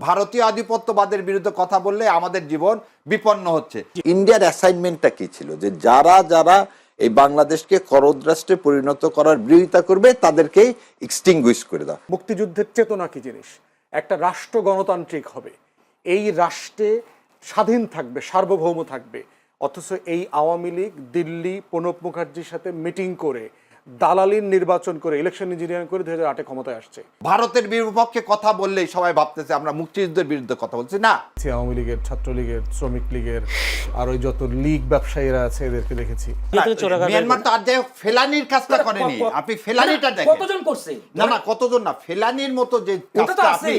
ভারতীয় আধিপত্যবাদের বিরুদ্ধে কথা বললে আমাদের জীবন বিপন্ন হচ্ছে। ইন্ডিয়ার অ্যাসাইনমেন্টটা কি ছিল, যে যারা যারা এই বাংলাদেশকে করদ রাষ্ট্রে পরিণত করার বিরোধিতা করবে তাদেরকে এক্সটিংগুইশ করে দাও। মুক্তিযুদ্ধের চেতনা কি জিনিস? একটা রাষ্ট্র গণতান্ত্রিক হবে, এই রাষ্ট্রে স্বাধীন থাকবে, সার্বভৌম থাকবে, অথচ এই আওয়ামী লীগ দিল্লি প্রণব মুখার্জির সাথে মিটিং করে দালালির নির্বাচন করে ইলেকশন ইঞ্জিনিয়ারিং করে 2008-এ ক্ষমতায় আসছে। ভারতের বিপক্ষে কথা বললেই সবাই ভাবতেছে আমরা মুক্তিযুদ্ধের বিরুদ্ধে কথা বলছি। না, আওয়ামী লীগের, ছাত্রলীগের, শ্রমিক লীগের আর ওই যত লীগ ব্যবসায়ীরা আছে এদেরকে দেখেছি। মিয়ানমার তো আর যাই হোক ফেলানির কাজটা করেনি, আপনি ফেলানিটা দেখেন কতজন করছে। না কতজন না, ফেলানির মতো যে কাজটা আপনি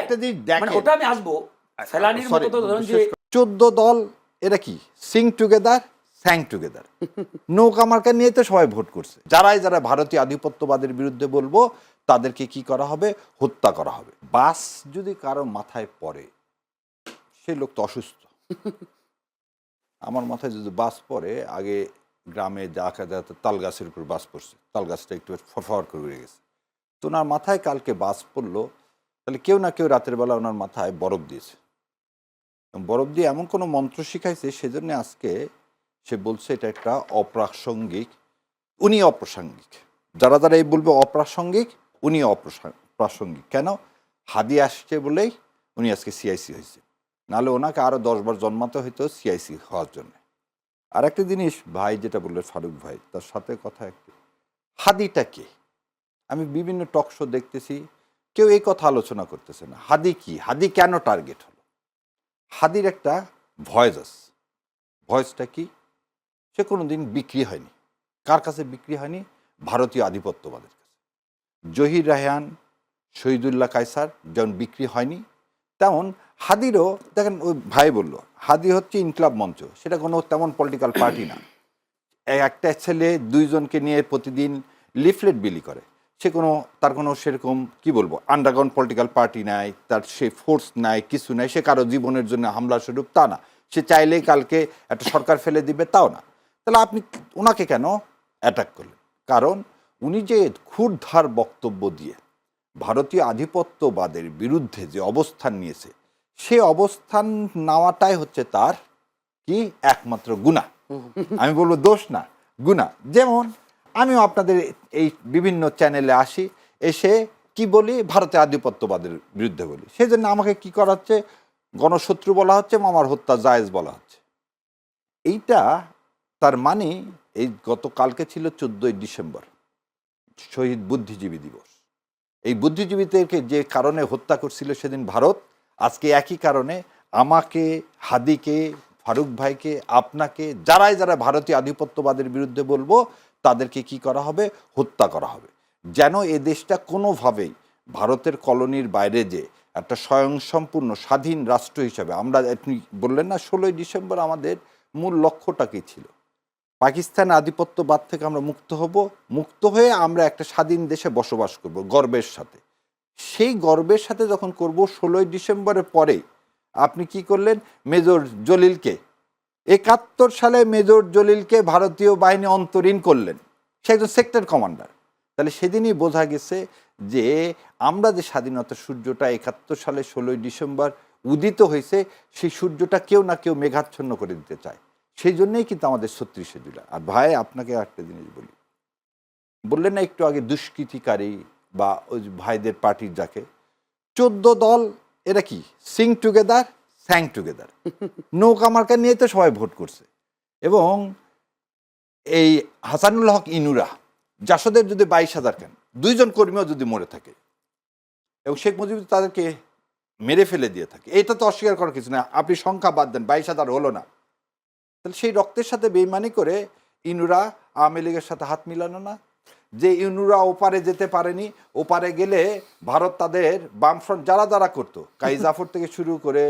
একটা জিনিস দেখেন, ওটা আমি আসবো। ফেলানির মতো তো ধরুন যে 14 দল এরা কি সিং টুগেদার স্যাং টুগেদার নৌকা মার্কা নিয়ে তো সবাই ভোট করছে। যারা ভারতীয় আধিপত্যবাদের বিরুদ্ধে বলবো তাদেরকে কি করা হবে? হত্যা করা হবে। বাস যদি কারো মাথায় পড়ে, সে লোক তো অসুস্থ। আমার মাথায় যদি বাস পড়ে, আগে গ্রামে দেখা যায় তাল গাছের উপর বাস পড়ছে, তাল গাছটা একটু ফরফর করে উড়ে গেছে, তো ওনার মাথায় কালকে বাস পড়লো, তাহলে কেউ না কেউ রাতের বেলা ওনার মাথায় বরফ দিয়েছে, বরফ দিয়ে এমন কোনো মন্ত্র শিখাইছে, সেজন্য আজকে সে বলছে এটা একটা অপ্রাসঙ্গিক, উনি অপ্রাসঙ্গিক। যারা যারা এই বলবে অপ্রাসঙ্গিক, উনি অপ্রাসঙ্গিক। কেন? হাদি আসছে বলেই উনি আজকে সিআইসি হয়েছে, নাহলে ওনাকে আরও 10 বার জন্মাতে হইতো সিআইসি হওয়ার জন্য। আর একটা জিনিস ভাই যেটা বললেন, ফারুক ভাই, তার সাথে কথা একটু, হাদিটা কে? আমি বিভিন্ন টক শো দেখতেছি, কেউ এই কথা আলোচনা করতেছে না। হাদি কি? হাদি কেন টার্গেট হলো? হাদির একটা ভয়েস আছে। ভয়েসটা কি? সে কোনো দিন বিক্রি হয়নি। কার কাছে বিক্রি হয়নি? ভারতীয় আধিপত্যবাদের কাছে। জহির রায়হান, শহীদুল্লাহ কায়সার যেমন বিক্রি হয়নি, তেমন হাদিরও দেখেন, ওই ভাই বলল হাদি হচ্ছে ইনকলাব মঞ্চ, সেটা কোনো তেমন পলিটিক্যাল পার্টি না। একটা ছেলে 2 জনকে নিয়ে প্রতিদিন লিফলেট বিলি করে, সে তার কোনো সেরকম কি বলবো আন্ডারগ্রাউন্ড পলিটিক্যাল পার্টি নাই, তার সে ফোর্স নাই, কিছু নাই, সে কারো জীবনের জন্য হামলা স্বরূপ তা না, সে চাইলেই কালকে একটা সরকার ফেলে দিবে তাও না। তাহলে আপনি ওনাকে কেন অ্যাটাক করলেন? কারণ উনি যে ক্ষুরধার বক্তব্য দিয়ে ভারতীয় আধিপত্যবাদের বিরুদ্ধে যে অবস্থান নিয়েছে, সে অবস্থান নেওয়াটাই হচ্ছে তার কি একমাত্র গুনাহ। আমি বলবো দোষ না, গুনাহ। যেমন আমিও আপনাদের এই বিভিন্ন চ্যানেলে আসি, এসে কি বলি? ভারতের আধিপত্যবাদের বিরুদ্ধে বলি, সেই জন্য আমাকে কি করা হচ্ছে? গণশত্রু বলা হচ্ছে, মামার হত্যা জায়েজ বলা হচ্ছে। এইটা তার মানে, এই গতকালকে ছিল 14ই ডিসেম্বর, শহীদ বুদ্ধিজীবী দিবস। এই বুদ্ধিজীবীদেরকে যে কারণে হত্যা করছিল সেদিন ভারত, আজকে একই কারণে আমাকে, হাদিকে, ফারুক ভাইকে, আপনাকে, যারা ভারতীয় আধিপত্যবাদের বিরুদ্ধে বলবো তাদেরকে কি করা হবে? হত্যা করা হবে। যেন এ দেশটা কোনোভাবেই ভারতের কলোনির বাইরে যে একটা স্বয়ংসম্পূর্ণ স্বাধীন রাষ্ট্র হিসাবে, আমরা আপনি বললেন না 16ই ডিসেম্বর আমাদের মূল লক্ষ্যটা কী ছিল? পাকিস্তান আধিপত্যবাদ থেকে আমরা মুক্ত হব, মুক্ত হয়ে আমরা একটা স্বাধীন দেশে বসবাস করব গর্বের সাথে। সেই গর্বের সাথে যখন করব, 16ই ডিসেম্বরের পরে আপনি কি করলেন? মেজর জলিলকে 71 সালে মেজর জলিলকে ভারতীয় বাহিনী অন্তরীণ করলেন, সে একজন সেক্টর কমান্ডার। তাহলে সেদিনই বোঝা গেছে যে আমরা যে স্বাধীনতার সূর্যটা 71 সালে 16ই ডিসেম্বর উদিত হয়েছে, সেই সূর্যটা কেউ না কেউ মেঘাচ্ছন্ন করে দিতে চায়। সেই জন্যই কিন্তু আমাদের 36শে জুলাই। আর ভাই আপনাকে একটা জিনিস বলি, বললেন না একটু আগে দুষ্কৃতিকারী বা ওই ভাইদের পার্টির যাকে 14 দল, এরা কি সিং টুগেদার স্যাং টুগেদার নৌকা মার্কা নিয়ে তো সবাই ভোট করছে। এবং এই হাসানুল হক ইনুরা, জাসদের যদি 22,000 কেন 2 জন কর্মীও যদি মরে থাকে এবং শেখ মুজিব তাদেরকে মেরে ফেলে দিয়ে থাকে, এটা তো অস্বীকার করার কিছু না। আপনি সংখ্যা বাদ দেন, 22,000 হলো না, তাহলে সেই রক্তের সাথে বেইমানি করে ইনুরা আওয়ামী লীগের সাথে হাত মিলানো না? যে ইনুরা ওপারে যেতে পারেনি, ওপারে গেলে ভারত তাদের বামফ্রন্ট যারা করতো, কাই জাফর থেকে শুরু করে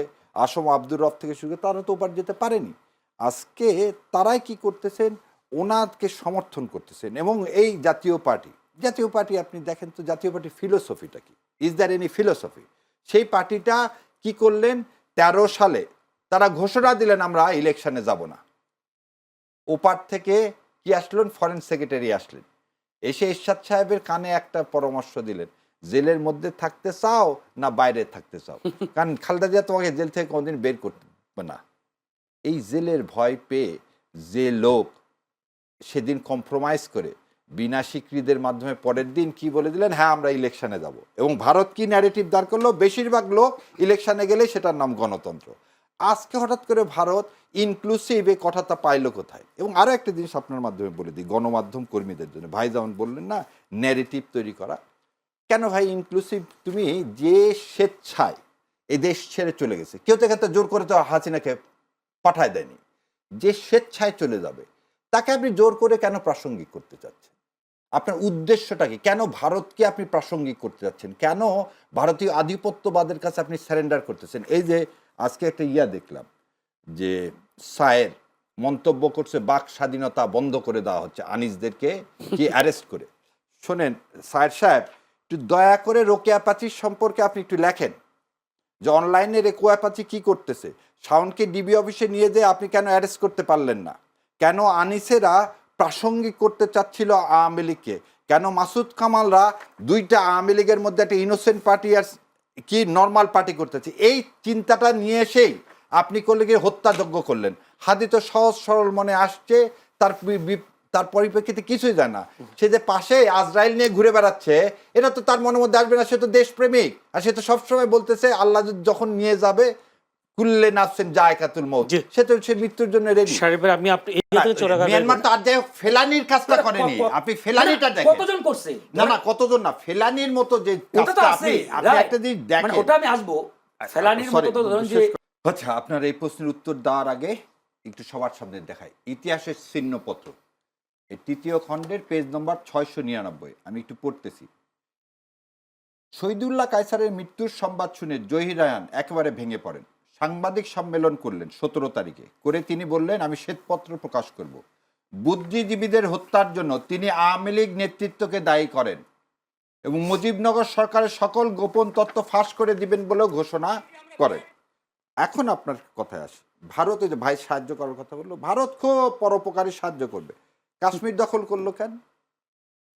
আসম আব্দুর রব থেকে শুরু করে, তারা তো ওপার যেতে পারেনি। আজকে তারাই কি করতেছেন? ওনাকে সমর্থন করতেছেন। এবং এই জাতীয় পার্টি আপনি দেখেন তো, জাতীয় পার্টির ফিলোসফিটা কি? Is there any philosophy? সেই পার্টিটা কি করলেন? 13 সালে তারা ঘোষণা দিলেন আমরা ইলেকশনে যাব না। ওপার থেকে কি আসলেন? ফরেন সেক্রেটারি আসলেন, এসে এরশাদ সাহেবের কানে একটা পরামর্শ দিলেন জেলের মধ্যে থাকতে চাও না বাইরে থাকতে চাও? কারণ খালেদা জিয়া তোমাকে জেল থেকে কোনোদিন বের করবে না। এই জেলের ভয় পেয়ে যে লোক সেদিন কম্প্রোমাইজ করে বিনা স্বীকৃতিদের মাধ্যমে পরের দিন কি বলে দিলেন, হ্যাঁ আমরা ইলেকশনে যাব, এবং ভারত কি ন্যারেটিভ দাঁড় করলো, বেশিরভাগ লোক ইলেকশনে গেলে সেটার নাম গণতন্ত্র। আজকে হঠাৎ করে ভারত ইনক্লুসিভ এই কথাটা পাইলো কোথায়? এবং আরও একটা জিনিস আপনার মাধ্যমে বলে দিই গণমাধ্যম কর্মীদের জন্য, ভাই যেমন বললেন না ন্যারেটিভ তৈরি করা, কেন ভাই ইনক্লুসিভ? তুমি যে স্বেচ্ছায় এই দেশ ছেড়ে চলে গেছে, কেউ তো এখানে জোর করে তো হাসিনাকে পাঠায় দেয়নি, যে স্বেচ্ছায় চলে যাবে তাকে আপনি জোর করে কেন প্রাসঙ্গিক করতে চাচ্ছেন? আপনার উদ্দেশ্যটা কি? কেন ভারতকে আপনি প্রাসঙ্গিক করতে যাচ্ছেন? কেন ভারতীয় আধিপত্যবাদের কাছে আপনি স্যারেন্ডার করতেছেন? এই যে আজকে একটা দেখলাম যে সায়ের মন্তব্য করছে বাক স্বাধীনতা বন্ধ করে দেওয়া হচ্ছে আনিসদেরকে কি অ্যারেস্ট করে। শোনেন সায়ের সাহেব, একটু দয়া করে রোকেয়া পাচির সম্পর্কে আপনি একটু লেখেন যে অনলাইনে রোকেয়া পাচি কি করতেছে। শাওনকে ডিবি অফিসে নিয়ে যেয়ে আপনি কেন অ্যারেস্ট করতে পারলেন না? কেন আনিসেরা প্রাসঙ্গিক করতে চাচ্ছিল আওয়ামী লীগকে? কেন মাসুদ কামালরা দুইটা আওয়ামী লীগের মধ্যে একটা ইনোসেন্ট পার্টি আর কি নর্মাল পার্টি করতেছে? এই চিন্তাটা নিয়ে এসেই আপনি করলে গিয়ে হত্যাযজ্ঞ করলেন। হাদি তো সহজ সরল মনে আসছে, তার পরিপ্রেক্ষিতে কিছুই যায় না। সে যে পাশে আজরাইল নিয়ে ঘুরে বেড়াচ্ছে এটা তো তার মনের মধ্যে আসবে না। সে তো দেশপ্রেমিক, আর সে তো সবসময় বলতেছে আল্লাহ যখন নিয়ে যাবে কুল্লে নাফসিন জায়কাতুল মউত, সে তো সে মৃত্যুর জন্য রেডি। মিয়ানমার তো আর যাই হোক ফেলানির কাজটা করেনি, আপনি ফেলানিটা দেখেন। কতজন করছে? না কতজন না, ফেলানির মতো যে কাজটা আপনি একটা জিনিস দেখেন, ওটা আমি আসবো। ফেলানির মতো তো ধরুন যে আচ্ছা, আপনার এই প্রশ্নের উত্তর দেওয়ার আগে একটু সবার সামনে দেখাই ইতিহাসের চিহ্নপত্র, এই ৩য় খণ্ডের পেজ নম্বর ৬৯৯। আমি একটু পড়তেছি। শহীদুল্লাহ কায়সারের মৃত্যুর সংবাদ শুনে জহির রায়হান একেবারে ভেঙে পড়েন। সাংবাদিক সম্মেলন করলেন ১৭ তারিখে, করে তিনি বললেন আমি শ্বেতপত্র প্রকাশ করব। বুদ্ধিজীবীদের হত্যার জন্য তিনি আওয়ামী লীগ নেতৃত্বকে দায়ী করেন এবং মুজিবনগর সরকারের সকল গোপন তথ্য ফাঁস করে দিবেন বলেও ঘোষণা করেন। এখন আপনার কথায় আসে, ভারত এই যে ভাই সাহায্য করার কথা বললো, ভারত খুব পরোপকারী সাহায্য করবে। কাশ্মীর দখল করলো কেন?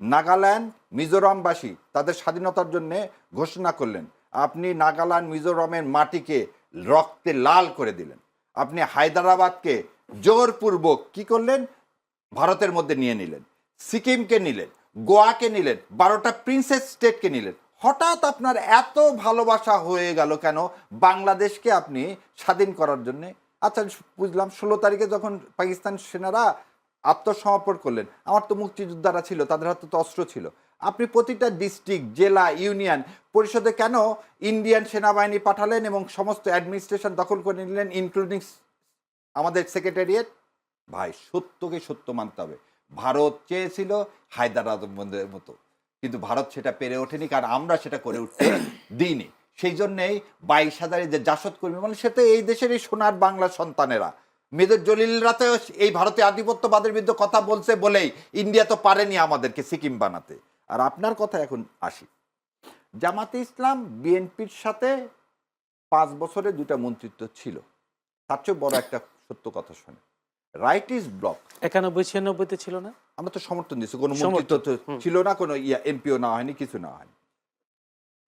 নাগাল্যান্ড মিজোরামবাসী তাদের স্বাধীনতার জন্য ঘোষণা করলেন, আপনি নাগাল্যান্ড মিজোরামের মাটিকে রক্তে লাল করে দিলেন। আপনি হায়দ্রাবাদকে জোরপূর্বক কি করলেন, ভারতের মধ্যে নিয়ে নিলেন। সিকিমকে নিলেন, গোয়াকে নিলেন, 12টা প্রিন্সেস স্টেটকে নিলেন। হঠাৎ আপনার এত ভালোবাসা হয়ে গেল কেন বাংলাদেশকে আপনি স্বাধীন করার জন্যে? আচ্ছা বুঝলাম, 16 তারিখে যখন পাকিস্তান সেনারা আত্মসমর্পণ করলেন, আমার তো মুক্তিযোদ্ধারা ছিল, তাদের হাতে তো অস্ত্র ছিল। আপনি প্রতিটা ডিস্ট্রিক্ট, জেলা, ইউনিয়ন পরিষদে কেন ইন্ডিয়ান সেনাবাহিনী পাঠালেন এবং সমস্ত অ্যাডমিনিস্ট্রেশন দখল করে নিলেন, ইনক্লুডিং আমাদের সেক্রেটারিয়েট? ভাই সত্যকে সত্য মানতে হবে। ভারত চেয়েছিল হায়দ্রাবাদের মতো, কিন্তু ভারত সেটা পেরে ওঠেনি, কারণ আমরা সেটা করে উঠতে দিইনি। সেই জন্যেই 22,000 যে জাসদ কর্মী মানে সেটা এই দেশের এই সোনার বাংলা সন্তানেরা, মেজর জলিলরা তো এই ভারতীয় আধিপত্যবাদের বিরুদ্ধে কথা বলছে বলেই ইন্ডিয়া তো পারেনি আমাদেরকে সিকিম বানাতে। আর আপনার কথা এখন আসি, জামাতে ইসলাম বিএনপির সাথে 5 বছরে 2টা মন্ত্রিত্ব ছিল। তার চেয়ে বড় একটা সত্য কথা শোনে, রাইট ইজ ব্লক 91-96 ছিল না, আমরা তো সমর্থন দিচ্ছি, কোনো মন্ত্রিত্ব তো ছিল না, কোনো এমপিও না হয়নি, কিছু না হয়নি।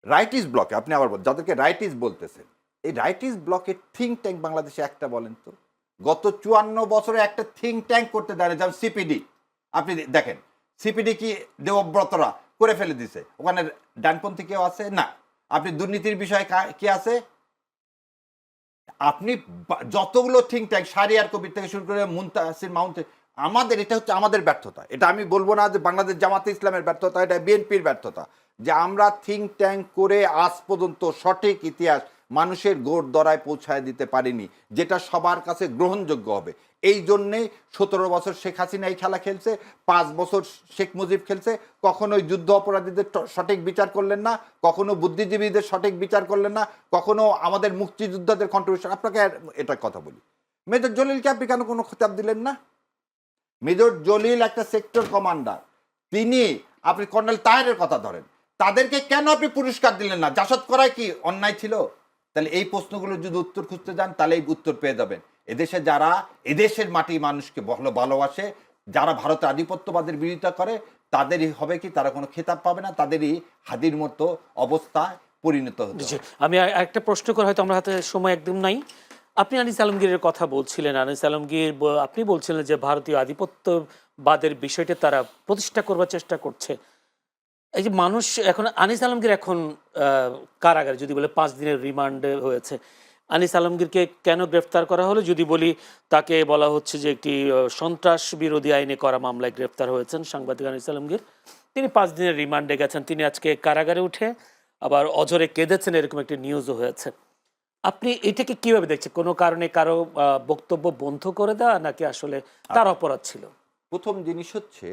রাইট ইজ ব্লকে আপনি আবার যাদেরকে রাইট ইজ বলতেছেন, এই রাইট ইজ ব্লকের থিঙ্ক ট্যাঙ্ক বাংলাদেশে একটা বলেন তো? গত 54 বছরে একটা থিঙ্ক ট্যাঙ্ক করতে দেয়, যেমন সিপিডি। আপনি দেখেন সিপিডি কি দেবব্রতরা করে ফেলে দিছে, ওখানে ডানপন্থী কেউ আছে না। আপনি দুর্নীতির বিষয়ে কি আছে? আপনি যতগুলো থিঙ্ক ট্যাঙ্ক শাহরিয়ার কবির থেকে শুরু করে মুনতাসির মাউন্ট, আমাদের এটা হচ্ছে আমাদের ব্যর্থতা। এটা আমি বলবো না যে বাংলাদেশ জামাতে ইসলামের ব্যর্থতা, এটা বিএনপির ব্যর্থতা, যে আমরা থিঙ্ক ট্যাঙ্ক করে আজ পর্যন্ত সঠিক ইতিহাস মানুষের গোড় দরায় পৌঁছায় দিতে পারিনি, যেটা সবার কাছে গ্রহণযোগ্য হবে। এই জন্যেই 17 বছর শেখ হাসিনা এই খেলা খেলছে, 5 বছর শেখ মুজিব খেলছে। কখনোই যুদ্ধ অপরাধীদের সঠিক বিচার করলেন না, কখনো বুদ্ধিজীবীদের সঠিক বিচার করলেন না, কখনো আমাদের মুক্তিযোদ্ধাদের কন্ট্রিবিউশন। আপনাকে এটা কথা বলি, মেজর জলিলকে আপনি কেন কোনো খেতাব দিলেন না? মেজর জলিল একটা সেক্টর কমান্ডার, তিনি, আপনি কর্নেল তাহেরের কথা ধরেন, তাদেরকে কেন আপনি পুরস্কার দিলেন না? জাসদ করায় কি অন্যায় ছিল? তাহলে এই প্রশ্নগুলো যদি উত্তর খুঁজতে যান তাহলে এই উত্তর পেয়ে যাবেন। এদেশে যারা এদেশের মাটি মানুষকে ভালোবাসে যারা ভারতের আধিপত্যবাদের বিরোধিতা করে তাদেরই হবে কি, তারা কোনো খেতাব পাবে না, তাদেরই হাদির মতো অবস্থায় পরিণত হতে জি, হবে। আমি একটা প্রশ্ন করে, হয়তো আমরা হাতে সময় একদম নাই। আপনি আনিস আলমগীরের কথা বলছিলেন, আনিস আলমগীর আপনি বলছিলেন যে ভারতীয় আধিপত্যবাদের বিষয়টা তারা প্রতিষ্ঠা করবার চেষ্টা করছে। এই যে মানুষ এখন, আনিস আলমগীর এখন কারাগারে, যদি বলে 5 দিনের রিমান্ডে হয়েছে, আনিস আলমগীরকে কেন গ্রেফতার করা হলো? যদি বলি, তাকে বলা হচ্ছে যে একটি সন্ত্রাস বিরোধী আইনে করা মামলায় গ্রেফতার হয়েছেন সাংবাদিক আনিস আলমগীর। তিনি 5 দিনের রিমান্ডে গেছেন, তিনি আজকে কারাগারে উঠে আবার অঝরে কেঁদেছেন, এরকম একটি নিউজও হয়েছে। আপনি এটাকে কিভাবে দেখছেন? কোনো কারণে কারো বক্তব্য বন্ধ করে দেওয়া, নাকি আসলে তার অপরাধ ছিল? প্রথম জিনিস হচ্ছে,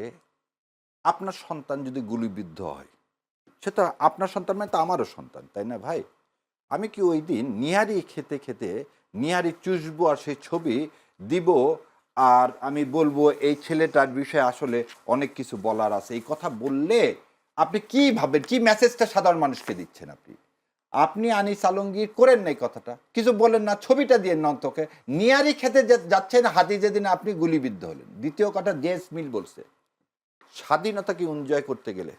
আপনার সন্তান যদি গুলিবিদ্ধ হয়, সে তো আপনার সন্তান মানে তো আমারও সন্তান, তাই না ভাই? আমি কি ওই দিন নিহারি খেতে খেতে নিহারি চুষবো আর সেই ছবি দিব, আর আমি বলবো এই ছেলেটার বিষয়ে আসলে অনেক কিছু বলার আছে, এই কথা বললে আপনি কি ভাবেন, কি মেসেজটা সাধারণ মানুষকে দিচ্ছেন? আপনি আনিস আলমগীর করেন না এই কথাটা, কিছু বলেন না, ছবিটা দিয়ে না, অন্তকে নিয়ারি খেতে যাচ্ছেন, হাতি যেদিন আপনি গুলিবিদ্ধ হলেন। দ্বিতীয় কথা, জেস মিল বলছে স্বাধীনতাকে এনজয় করতে গেলে,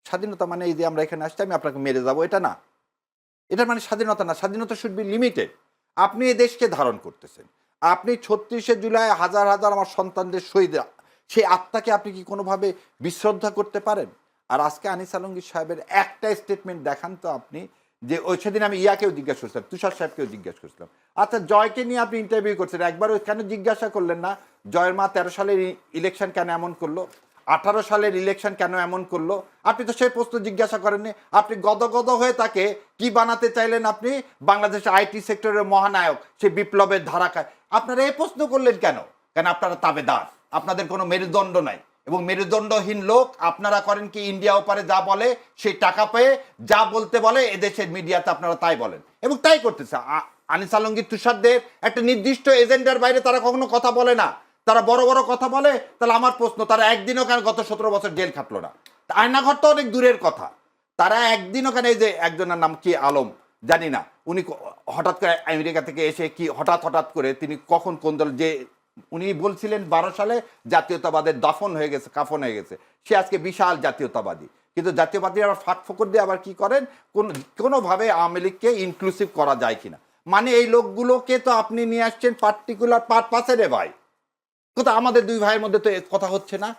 স্বাধীনতা মানে এই যে আমরা এখানে আসছি আমি আপনাকে মেরে যাবো, এটা না, এটার মানে স্বাধীনতা না। স্বাধীনতা শুড বি লিমিটেড। আপনি এই দেশকে ধারণ করতেছেন, আপনি 36শে জুলাই হাজার হাজার আমার সন্তানদের শহীদ, সেই আত্মাকে আপনি কি কোনোভাবে বিশ্রদ্ধা করতে পারেন? আর আজকে আনিস আলমগীর সাহেবের একটা স্টেটমেন্ট দেখান তো আপনি, যে ওই সেদিন আমি ইয়াকেও জিজ্ঞাসা করছিলাম, তুষার সাহেবকেও জিজ্ঞাসা করছিলাম, আচ্ছা জয়কে নিয়ে আপনি ইন্টারভিউ করছেন, একবার কেন জিজ্ঞাসা করলেন না জয়ের মা 13 সালের ইলেকশন কেন এমন করলো, 18 সালের ইলেকশন কেন এমন করলো? আপনি তো সেই প্রশ্ন জিজ্ঞাসা করেননি। আপনি গদগদ হয়ে তাকে কি বানাতে চাইলেন? আপনি বাংলাদেশের আইটি সেক্টরের মহানায়ক, সেই বিপ্লবের ধারাকায় আপনারা এই প্রশ্ন করলেন কেন? কেন আপনারা তাবেদার, আপনাদের কোনো মেরুদণ্ড নাই, এবং মেরুদণ্ডহীন লোক আপনারা করেন কি, ইন্ডিয়া ওপারে যা বলে সেই টাকা পেয়ে যা বলতে বলে এদেশের মিডিয়াতে আপনারা তাই বলেন, এবং তাই করতেছে। আনিস আলমগীর তুষারদের একটা নির্দিষ্ট এজেন্ডার বাইরে তারা কখনো কথা বলে না, তারা বড় বড় কথা বলে। তাহলে আমার প্রশ্ন, তারা একদিনও কেন গত 17 বছর জেল খাটলো না? আয়নাঘর তো অনেক দূরের কথা, তারা একদিনও কেন, এই যে একজনের নাম কি আলম জানি না, উনি হঠাৎ করে আমেরিকা থেকে এসে কি হঠাৎ করে তিনি কখন কোন দল, যে উনি বলছিলেন 12 সালে জাতীয়তাবাদের দাফন হয়ে গেছে, কাফন হয়ে গেছে, সে আজকে বিশাল জাতীয়তাবাদী। কিন্তু জাতীয়বাদী আবার ফাঁক ফোকর দিয়ে আবার কি করেন, কোনোভাবে আওয়ামী লীগকে ইনক্লুসিভ করা যায় কিনা। মানে এই লোকগুলোকে তো আপনি নিয়ে আসছেন পার্টিকুলার পারপাসে রে ভাই। কোথাও আমাদের দুই ভাইয়ের মধ্যে তো কথা হচ্ছে না।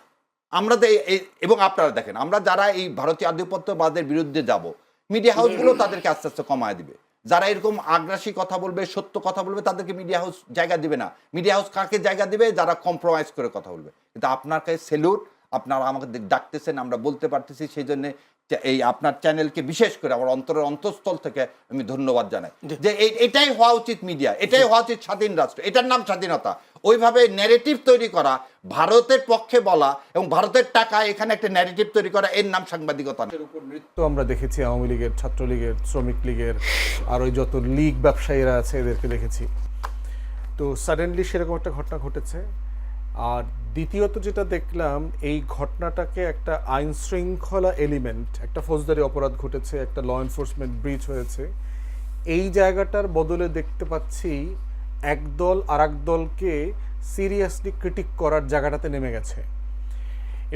আমরা তো এবং আপনারা দেখেন, আমরা যারা এই ভারতীয় আধিপত্যবাদের বিরুদ্ধে যাব, মিডিয়া হাউসগুলো তাদেরকে আস্তে আস্তে কমায় দিবে। যারা এরকম আগ্রাসী কথা বলবে, সত্য কথা বলবে, তাদেরকে মিডিয়া হাউস জায়গা দিবে না। মিডিয়া হাউস কাকে জায়গা দিবে? যারা কম্প্রোমাইজ করে কথা বলবে। কিন্তু আপনার কাছে সেলুট, আপনারা আমাকে ডাকতেছেন, আমরা বলতে পারতেছি, সেই জন্য এই আপনার চ্যানেলকে বিশেষ করে আমার অন্তরের অন্তঃস্থল থেকে আমি ধন্যবাদ জানাই, যে এটাই হওয়া উচিত মিডিয়া, এটাই হওয়া উচিত স্বাধীন রাষ্ট্র, এটার নাম স্বাধীনতা। ওইভাবে ন্যারেটিভ তৈরি করা, ভারতের পক্ষে বলা এবং ভারতের টাকা এখানে একটা ন্যারেটিভ তৈরি করা, এর নাম সাংবাদিকতা। নৃত্য আমরা দেখেছি আওয়ামী লীগের, ছাত্রলীগের, শ্রমিক লীগের, আর ওই যত লীগ ব্যবসায়ীরা আছে এদেরকে দেখেছি। তো সাডেনলি সেরকম একটা ঘটনা ঘটেছে। আর দ্বিতীয়ত যেটা দেখলাম, এই ঘটনাটাকে একটা আইন শৃঙ্খলা এলিমেন্ট, একটা ফৌজদারি অপরাধ ঘটেছে, একটা ল এনফোর্সমেন্ট ব্রিচ হয়েছে, এই জায়গাটার বদলে দেখতে পাচ্ছি একদল আর এক দলকে সিরিয়াসলি ক্রিটিক করার জায়গাটাতে নেমে গেছে।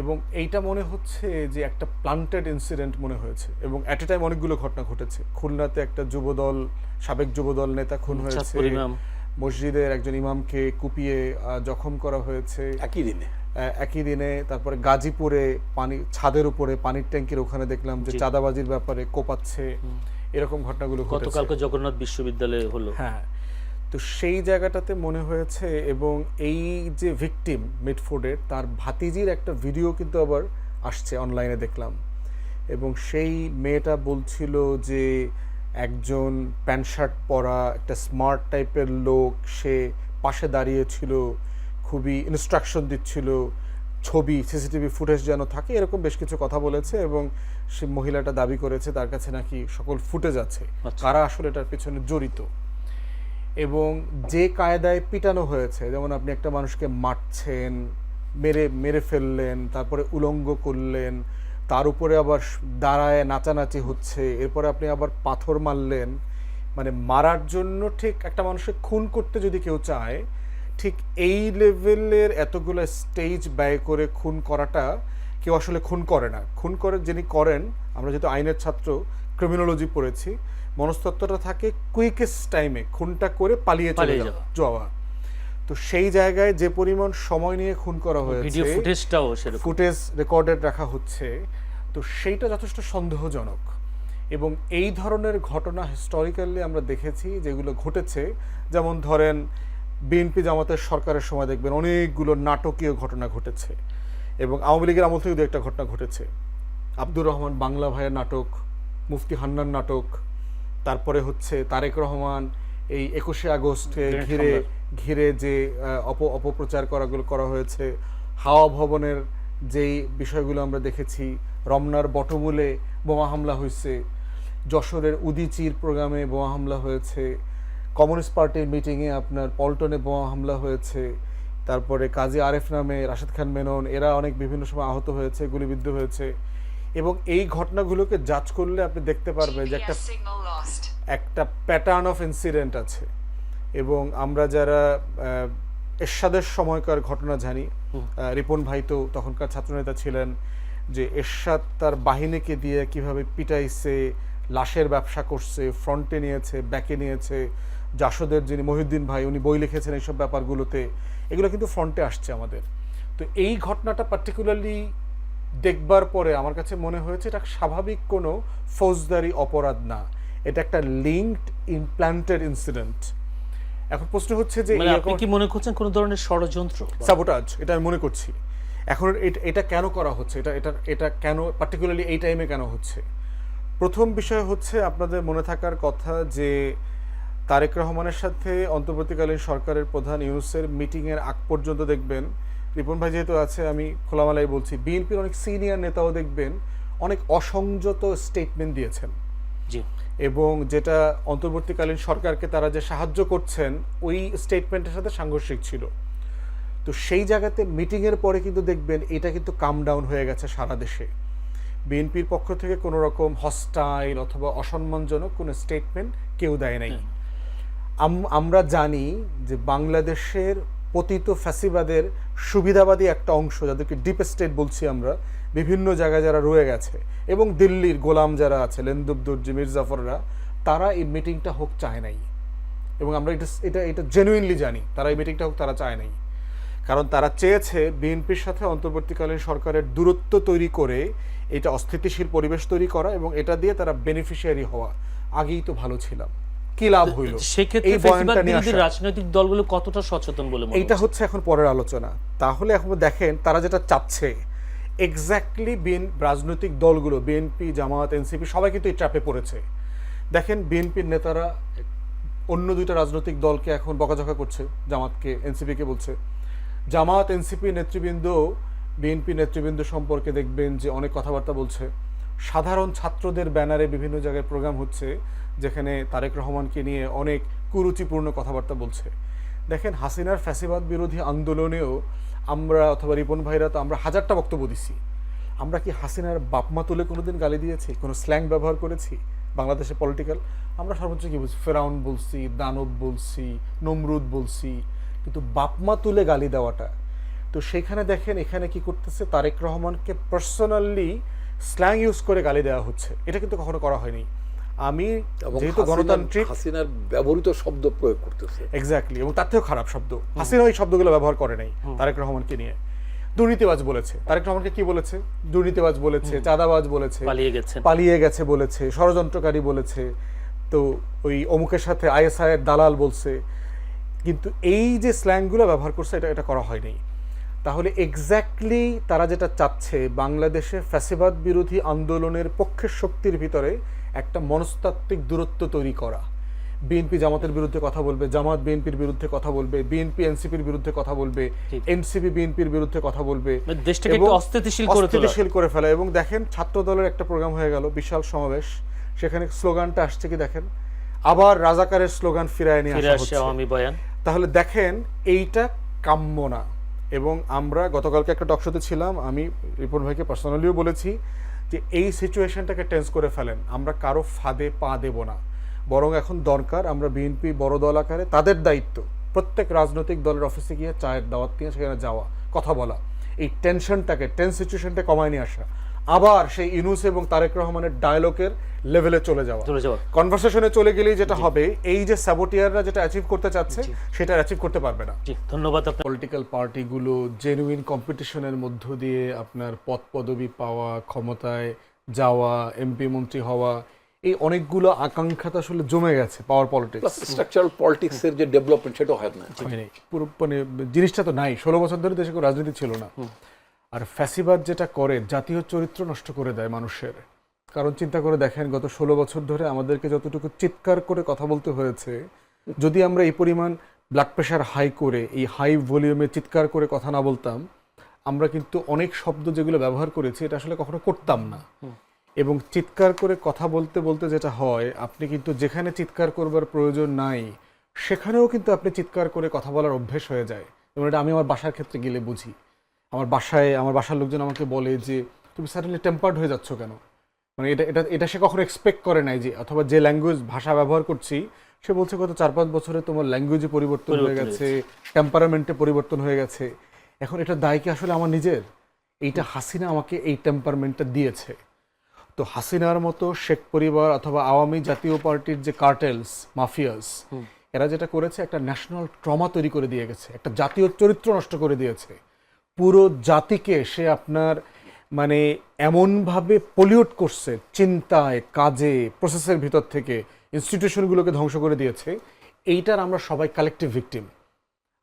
এবং এইটা মনে হচ্ছে যে একটা প্লান্টেড ইনসিডেন্ট মনে হয়েছে, এবং অ্যাট এ টাইম অনেকগুলো ঘটনা ঘটেছে। খুলনাতে একটা যুবদল, সাবেক যুবদল নেতা খুন হয়েছে, মসজিদের একজন ইমামকে কুপিয়ে জখম করা হয়েছে একই দিনে। তারপরে গাজীপুরে ছাদের উপরে পানির ট্যাঙ্কির ওখানে দেখলাম যে চাঁদাবাজির ব্যাপারে কোপাচ্ছে, এরকম ঘটনাগুলো গতকালকে জগন্নাথ বিশ্ববিদ্যালয়ে হলো। হ্যাঁ, তো সেই জায়গাটাতে মনে হয়েছে। এবং এই যে ভিকটিম মিটফোর্ডের, তার ভাতিজির একটা ভিডিও কিন্তু আবার আসছে অনলাইনে দেখলাম, এবং সেই মেয়েটা বলছিল যে একজন প্যান্ট শার্ট পরা একটা স্মার্ট টাইপের লোক, সে পাশে দাঁড়িয়েছিল, খুবই ইনস্ট্রাকশন দিচ্ছিল, ছবি সিসিটিভি ফুটেজ যেন থাকে, এরকম বেশ কিছু কথা বলেছে। এবং সে মহিলাটা দাবি করেছে তার কাছে নাকি সকল ফুটেজ আছে, কারা আসলে এটার পেছনে জড়িত। এবং যে কায়দায় পিটানো হয়েছে, যেমন আপনি একটা মানুষকে মারছেন, মেরে ফেললেন, তারপরে উলঙ্গ করলেন, তার উপরে আবার দাঁড়ায় নাচানাচি হচ্ছে, এরপরে আপনি আবার পাথর মারলেন। মানে মারার জন্য, ঠিক একটা মানুষকে খুন করতে যদি কেউ চায় ঠিক এই লেভেলের এতগুলো স্টেজ ব্যয় করে খুন করাটা কেউ আসলে খুন করে না। খুন করে যিনি করেন, আমরা যেহেতু আইনের ছাত্র, ক্রিমিনোলজি পড়েছি, মনস্তত্ত্বটা থাকে কুইকেস্ট টাইমে খুনটা করে পালিয়ে যাওয়া। তো সেই জায়গায় যে পরিমাণ সময় নিয়ে খুন করা হয়েছে, ভিডিও ফুটেজটাও সেরকম, ফুটেজ রেকর্ডেড রাখা হচ্ছে, তো সেইটা যথেষ্ট সন্দেহজনক। এবং এই ধরনের ঘটনা হিস্টোরিক্যালি আমরা দেখেছি যেগুলো ঘটেছে, যেমন ধরেন বিএনপি জামাতের সরকারের সময় দেখবেন অনেকগুলো নাটকীয় ঘটনা ঘটেছে, এবং আওয়ামী লীগের আমল থেকে দু একটা ঘটনা ঘটেছে। আব্দুর রহমান বাংলা ভাইয়ের নাটক, মুফতি হান্নান নাটক, তারপরে হচ্ছে তারেক রহমান এই 21শে আগস্টকে ঘিরে যে অপপ্রচার করা হয়েছে, হাওয়া ভবনের যেই বিষয়গুলো আমরা দেখেছি, রমনার বটমূলে বোমা হামলা হয়েছে, যশোরের উদিচির প্রোগ্রামে বোমা হামলা হয়েছে, কমিউনিস্ট পার্টির মিটিংয়ে আপনার পল্টনে বোমা হামলা হয়েছে, তারপরে কাজী আরেফ নামে রাশেদ খান মেনন, এরা অনেক বিভিন্ন সময় আহত হয়েছে, গুলিবিদ্ধ হয়েছে। এবং এই ঘটনাগুলোকে জাজ করলে আপনি দেখতে পারবেন যে একটা প্যাটার্ন অফ ইনসিডেন্ট আছে। এবং আমরা যারা এরশাদের সময়কার ঘটনা জানি, রিপন ভাই তো তখনকার ছাত্রনেতা ছিলেন, যে এরশাদ তার বাহিনীকে দিয়ে কিভাবে পিটাইছে, লাশের ব্যবসা করছে, ফ্রন্টে নিয়েছে, ব্যাকে নিয়েছে। জাসদের যিনি মহিউদ্দিন ভাই, উনি বই লিখেছেন এইসব ব্যাপারগুলোতে, এগুলো কিন্তু ফ্রন্টে আসছে আমাদের। তো এই ঘটনাটা পার্টিকুলারলি দেখবার পরে আমার কাছে মনে হয়েছে এটা স্বাভাবিক কোনো ফৌজদারি অপরাধ না, এটা একটা লিঙ্কড ইমপ্ল্যান্টেড ইনসিডেন্ট। এখন প্রশ্ন হচ্ছে যে আপনি কি মনে করছেন কোনো ধরনের ষড়যন্ত্র, সাবোটাজ? এটা আমি মনে করছি। এখন এটা কেন করা হচ্ছে, এটা কেন পার্টিকুলারলি এই টাইমে কেন হচ্ছে? প্রথম বিষয় হচ্ছে আপনাদের মনে থাকার কথা যে তারেক রহমানের সাথে অন্তর্বর্তীকালীন সরকারের প্রধান ইউনূসের মিটিংয়ের আগ পর্যন্ত দেখবেন, রিপন ভাই যেহেতু আছে আমি খোলামেলাই বলছি, বিএনপির অনেক সিনিয়র নেতাও দেখবেন অনেক অসংযত স্টেটমেন্ট দিয়েছেন। জি। এবং যেটা অন্তর্বর্তীকালীন সরকারকে তারা যে সাহায্য করছেন ওই স্টেটমেন্টের সাথে সাংঘর্ষিক ছিল। তো সেই জায়গাতে মিটিংয়ের পরে কিন্তু দেখবেন এটা কিন্তু কাম ডাউন হয়ে গেছে সারা দেশে। বিএনপির পক্ষ থেকে কোনো রকম হস্টাইল অথবা অসম্মানজনক কোনো স্টেটমেন্ট কেউ দেয় নাই। আমরা জানি যে বাংলাদেশের পতিত ফ্যাসিবাদের সুবিধাবাদী একটা অংশ, যাদেরকে ডিপ স্টেট বলছি আমরা, বিভিন্ন জায়গায় যারা রয়ে গেছে, এবং দিল্লির গোলাম যারা আছে, লেন্দুব দর্জি, মির্জাফররা, তারা এই মিটিংটা হোক চায় নাই। এবং আমরা এটা জেনুইনলি জানি, তারা এই মিটিংটা হোক তারা চায় নাই। কারণ তারা চেয়েছে বিএনপির সাথে অন্তর্বর্তীকালীন সরকারের দূরত্ব তৈরি করে এটা অস্থিতিশীল পরিবেশ তৈরি করা, এবং এটা দিয়ে তারা বেনিফিশিয়ারি হওয়া। আগেই তো ভালো ছিলাম, কি লাভ হইল? সেক্ষেত্রে ফ্যাসিবাদ বিরোধী রাজনৈতিক দলগুলো কতটা সচেতন বলে মনে এইটা হচ্ছে এখন পরের আলোচনা। তাহলে এখন দেখেন তারা যেটা চাচ্ছে এক্স্যাক্টলি রাজনৈতিক দলগুলো, বিএনপি, জামাত, এনসিপি, সবাই কিন্তু এই ট্র্যাপে পড়েছে। দেখেন বিএনপির নেতারা অন্য দুইটা রাজনৈতিক দলকে এখন বকাঝকা করছে, জামাতকে, এনসিপিকে বলছে। জামাত, এনসিপি নেতৃবৃন্দ বিএনপি নেতৃবৃন্দ সম্পর্কে দেখবেন যে অনেক কথাবার্তা বলছে। সাধারণ ছাত্রদের ব্যানারে বিভিন্ন জায়গায় প্রোগ্রাম হচ্ছে যেখানে তারেক রহমানকে নিয়ে অনেক কুরুচিপূর্ণ কথাবার্তা বলছে। দেখেন হাসিনার ফ্যাসিবাদ বিরোধী আন্দোলনেও আমরা অথবা রিপন ভাইরা তো আমরা হাজারটা বক্তব্য দিছি। আমরা কি হাসিনার বাপমা তুলে কোনোদিন গালি দিয়েছি, কোনো স্ল্যাং ব্যবহার করেছি বাংলাদেশে পলিটিক্যাল? আমরা সর্বোচ্চ কি বলছি? ফেরাউন বলছি, দানব বলছি, নমরুদ বলছি, কিন্তু বাপমা তুলে গালি দেওয়াটা। তো সেইখানে দেখেন এখানে কি করতেছে, তারেক রহমানকে পার্সোনালি স্ল্যাং ইউজ করে গালি দেওয়া হচ্ছে। এটা কিন্তু কখনো করা হয়নি। আমি যেহেতু গণতান্ত্রিক, হাসিনার ব্যবহৃত শব্দ প্রয়োগ করতেছে এক্স্যাক্টলি, এবং তার থেকেও খারাপ শব্দ। হাসিনা ওই শব্দগুলো ব্যবহার করে নাই তারেক রহমানকে নিয়ে। দুর্নীতিবাজ বলেছে, তারেক রহমানকে কি বলেছে? দুর্নীতিবাজ বলেছে, চাঁদাবাজ বলেছে, পালিয়ে গেছে বলেছে, ষড়যন্ত্রকারী বলেছে, তো ওই অমুকের সাথে আইএসআই এর দালাল বলছে। কিন্তু এই যে স্ল্যাংগুলো ব্যবহার করছে এটা করা হয়নি। তাহলে এক্স্যাক্টলি তারা যেটা চাচ্ছে, বাংলাদেশে ফ্যাসিবাদ বিরোধী আন্দোলনের পক্ষের শক্তির ভিতরে একটা মনস্তাত্ত্বিক দূরত্ব তৈরি করা। বিএনপি জামাতের বিরুদ্ধে কথা বলবে, জামাত বিএনপির বিরুদ্ধে কথা বলবে, বিএনপি এনসিপির বিরুদ্ধে কথা বলবে, এনসিপি বিএনপির বিরুদ্ধে কথা বলবে, দেশটাকে একটু অস্থিতিশীল করে ফেলা। এবং দেখেন ছাত্র দলের একটা প্রোগ্রাম হয়ে গেল, বিশাল সমাবেশ, সেখানে স্লোগানটা আসছে কি দেখেন, আবার রাজাকারের স্লোগান ফিরায় নিয়ে আসা হচ্ছে। তাহলে দেখেন এইটা কাম্য না। এবং আমরা গতকালকে একটা টকশোতে ছিলাম, আমি রিপন ভাইকে পার্সোনালিও বলেছি যে এই সিচুয়েশনটাকে টেন্স করে ফেলেন, আমরা কারো ফাঁদে পা দেব না। বরং এখন দরকার আমরা বিএনপি বড় দল আকারে তাদের দায়িত্ব, প্রত্যেক রাজনৈতিক দলের অফিসে গিয়ে চায়ের দাওয়াত নিয়ে সেখানে যাওয়া, কথা বলা, এই টেনশনটাকে, টেন্স সিচুয়েশনটা কমায় নিয়ে আসা, আবার সেই ইউনূস এবং তারেক রহমানের ডায়ালগের লেভেলে চলে যাওয়া। কনভারসেশনে চলে গেলেই যেটা হবে, এই যে স্যাবোটিয়াররা যেটা অ্যাচিভ করতে চাচ্ছে সেটা অ্যাচিভ করতে পারবে না। ধন্যবাদ আপনাকে। পলিটিক্যাল পার্টিগুলো জেনুইন কম্পিটিশনের মধ্য দিয়ে আপনার পদ পদবি পাওয়া, ক্ষমতায় যাওয়া, এমপি মন্ত্রী হওয়া, এই অনেকগুলো আকাঙ্ক্ষা তো আসলে জমে গেছে পাওয়ার পলিটিক্স। স্ট্রাকচারাল পলিটিক্সের যে ডেভেলপমেন্ট সেটা হয় না, পুরো মানে জিনিসটা তো নাই। 16 বছর ধরে দেশে কোনো রাজনীতি ছিল না। আর ফ্যাসিবাদ যেটা করে, জাতীয় চরিত্র নষ্ট করে দেয় মানুষের। কারণ চিন্তা করে দেখেন, গত 16 বছর ধরে আমাদেরকে যতটুকু চিৎকার করে কথা বলতে হয়েছে, যদি আমরা এই পরিমাণ ব্লাড প্রেশার হাই করে, এই হাই ভলিউমে চিৎকার করে কথা না বলতাম, আমরা কিন্তু অনেক শব্দ যেগুলো ব্যবহার করেছি এটা আসলে কখনো করতাম না। এবং চিৎকার করে কথা বলতে বলতে যেটা হয়, আপনি কিন্তু যেখানে চিৎকার করবার প্রয়োজন নাই সেখানেও কিন্তু আপনি চিৎকার করে কথা বলার অভ্যেস হয়ে যায়। এবং এটা আমি আমার বাসার ক্ষেত্রে গেলে বুঝি। আমার বাসার লোকজন আমাকে বলে যে তুমি সাডেনলি টেম্পার্ড হয়ে যাচ্ছ কেন, মানে এটা এটা এটা সে কখনো এক্সপেক্ট করে নাই। যে অথবা যে ল্যাঙ্গুয়েজ ভাষা ব্যবহার করছি, সে বলছে গত 4-5 বছরে তোমার ল্যাঙ্গুয়েজে পরিবর্তন হয়ে গেছে, টেম্পারামেন্টে পরিবর্তন হয়ে গেছে। এখন এটা দায় কি আসলে আমার নিজের? এইটা হাসিনা আমাকে এই টেম্পারমেন্টটা দিয়েছে। তো হাসিনার মতো শেখ পরিবার অথবা আওয়ামী জাতীয় পার্টির যে কার্টেলস, মাফিয়াস, এরা যেটা করেছে, একটা ন্যাশনাল ট্রমা তৈরি করে দিয়ে গেছে, একটা জাতীয় চরিত্র নষ্ট করে দিয়েছে। পুরো জাতিকে সে আপনার মানে এমনভাবে পলিউট করছে, চিন্তায়, কাজে, প্রসেসের ভিতর থেকে ইনস্টিটিউশনগুলোকে ধ্বংস করে দিয়েছে। এইটার আমরা সবাই কালেকটিভ ভিকটিম,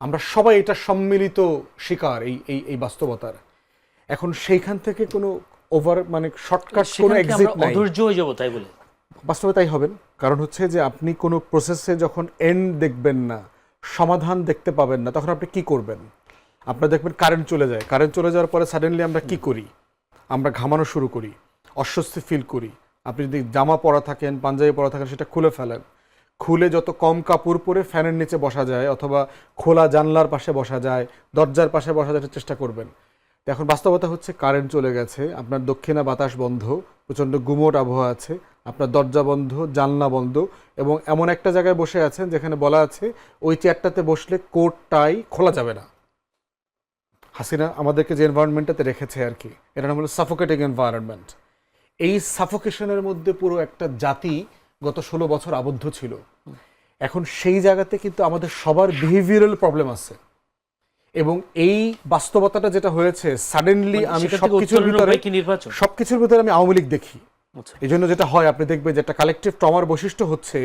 আমরা সবাই এটা সম্মিলিত শিকার এই বাস্তবতার। এখন সেইখান থেকে কোনো ওভার মানে শর্টকাট কোনো এক্সিট নাই, অধৈর্য হয়ে যাবো তাই বলে। বাস্তবে তাই হবেন। কারণ হচ্ছে যে আপনি কোনো প্রসেসে যখন এন্ড দেখবেন না, সমাধান দেখতে পাবেন না, তখন আপনি কি করবেন? আপনারা দেখবেন কারেন্ট চলে যায়, কারেন্ট চলে যাওয়ার পরে সাডেনলি আমরা কি করি? আমরা ঘামানো শুরু করি, অস্বস্তি ফিল করি। আপনি যদি জামা পরা থাকেন, পাঞ্জাবি পরা থাকেন, সেটা খুলে ফেলেন। খুলে যত কম কাপড় পরে ফ্যানের নিচে বসা যায় অথবা খোলা জানলার পাশে বসা যায়, দরজার পাশে বসা যায় চেষ্টা করবেন। এখন বাস্তবতা হচ্ছে কারেন্ট চলে গেছে, আপনার দক্ষিণা বাতাস বন্ধ, প্রচণ্ড গুমোট আবহাওয়া আছে, আপনার দরজা বন্ধ, জানলা বন্ধ, এবং এমন একটা জায়গায় বসে আছেন যেখানে বলা আছে ওই চেয়ারটাতে বসলে কোট টাই খোলা যাবে না। হাসিনা আমাদেরকে যে এনভায়রনমেন্টটাতে রেখেছে আর কি, এটার নাম হলো সাফোকেটিং এনভায়রনমেন্ট। এই সাফোকেশনের মধ্যে পুরো একটা জাতি গত 16 বছর আবদ্ধ ছিল। এখন সেই জায়গাতে কিন্তু আমাদের সবার বিহেভিয়ারাল প্রবলেম আছে। এবং এই বাস্তবতাটা যেটা হয়েছে, সাডেনলি আমি সবকিছুর ভিতরে আমি আওয়ামী লীগ দেখি। এই জন্য যেটা হয়, আপনি দেখবেন যে একটা কালেকটিভ ট্রমার বৈশিষ্ট্য হচ্ছে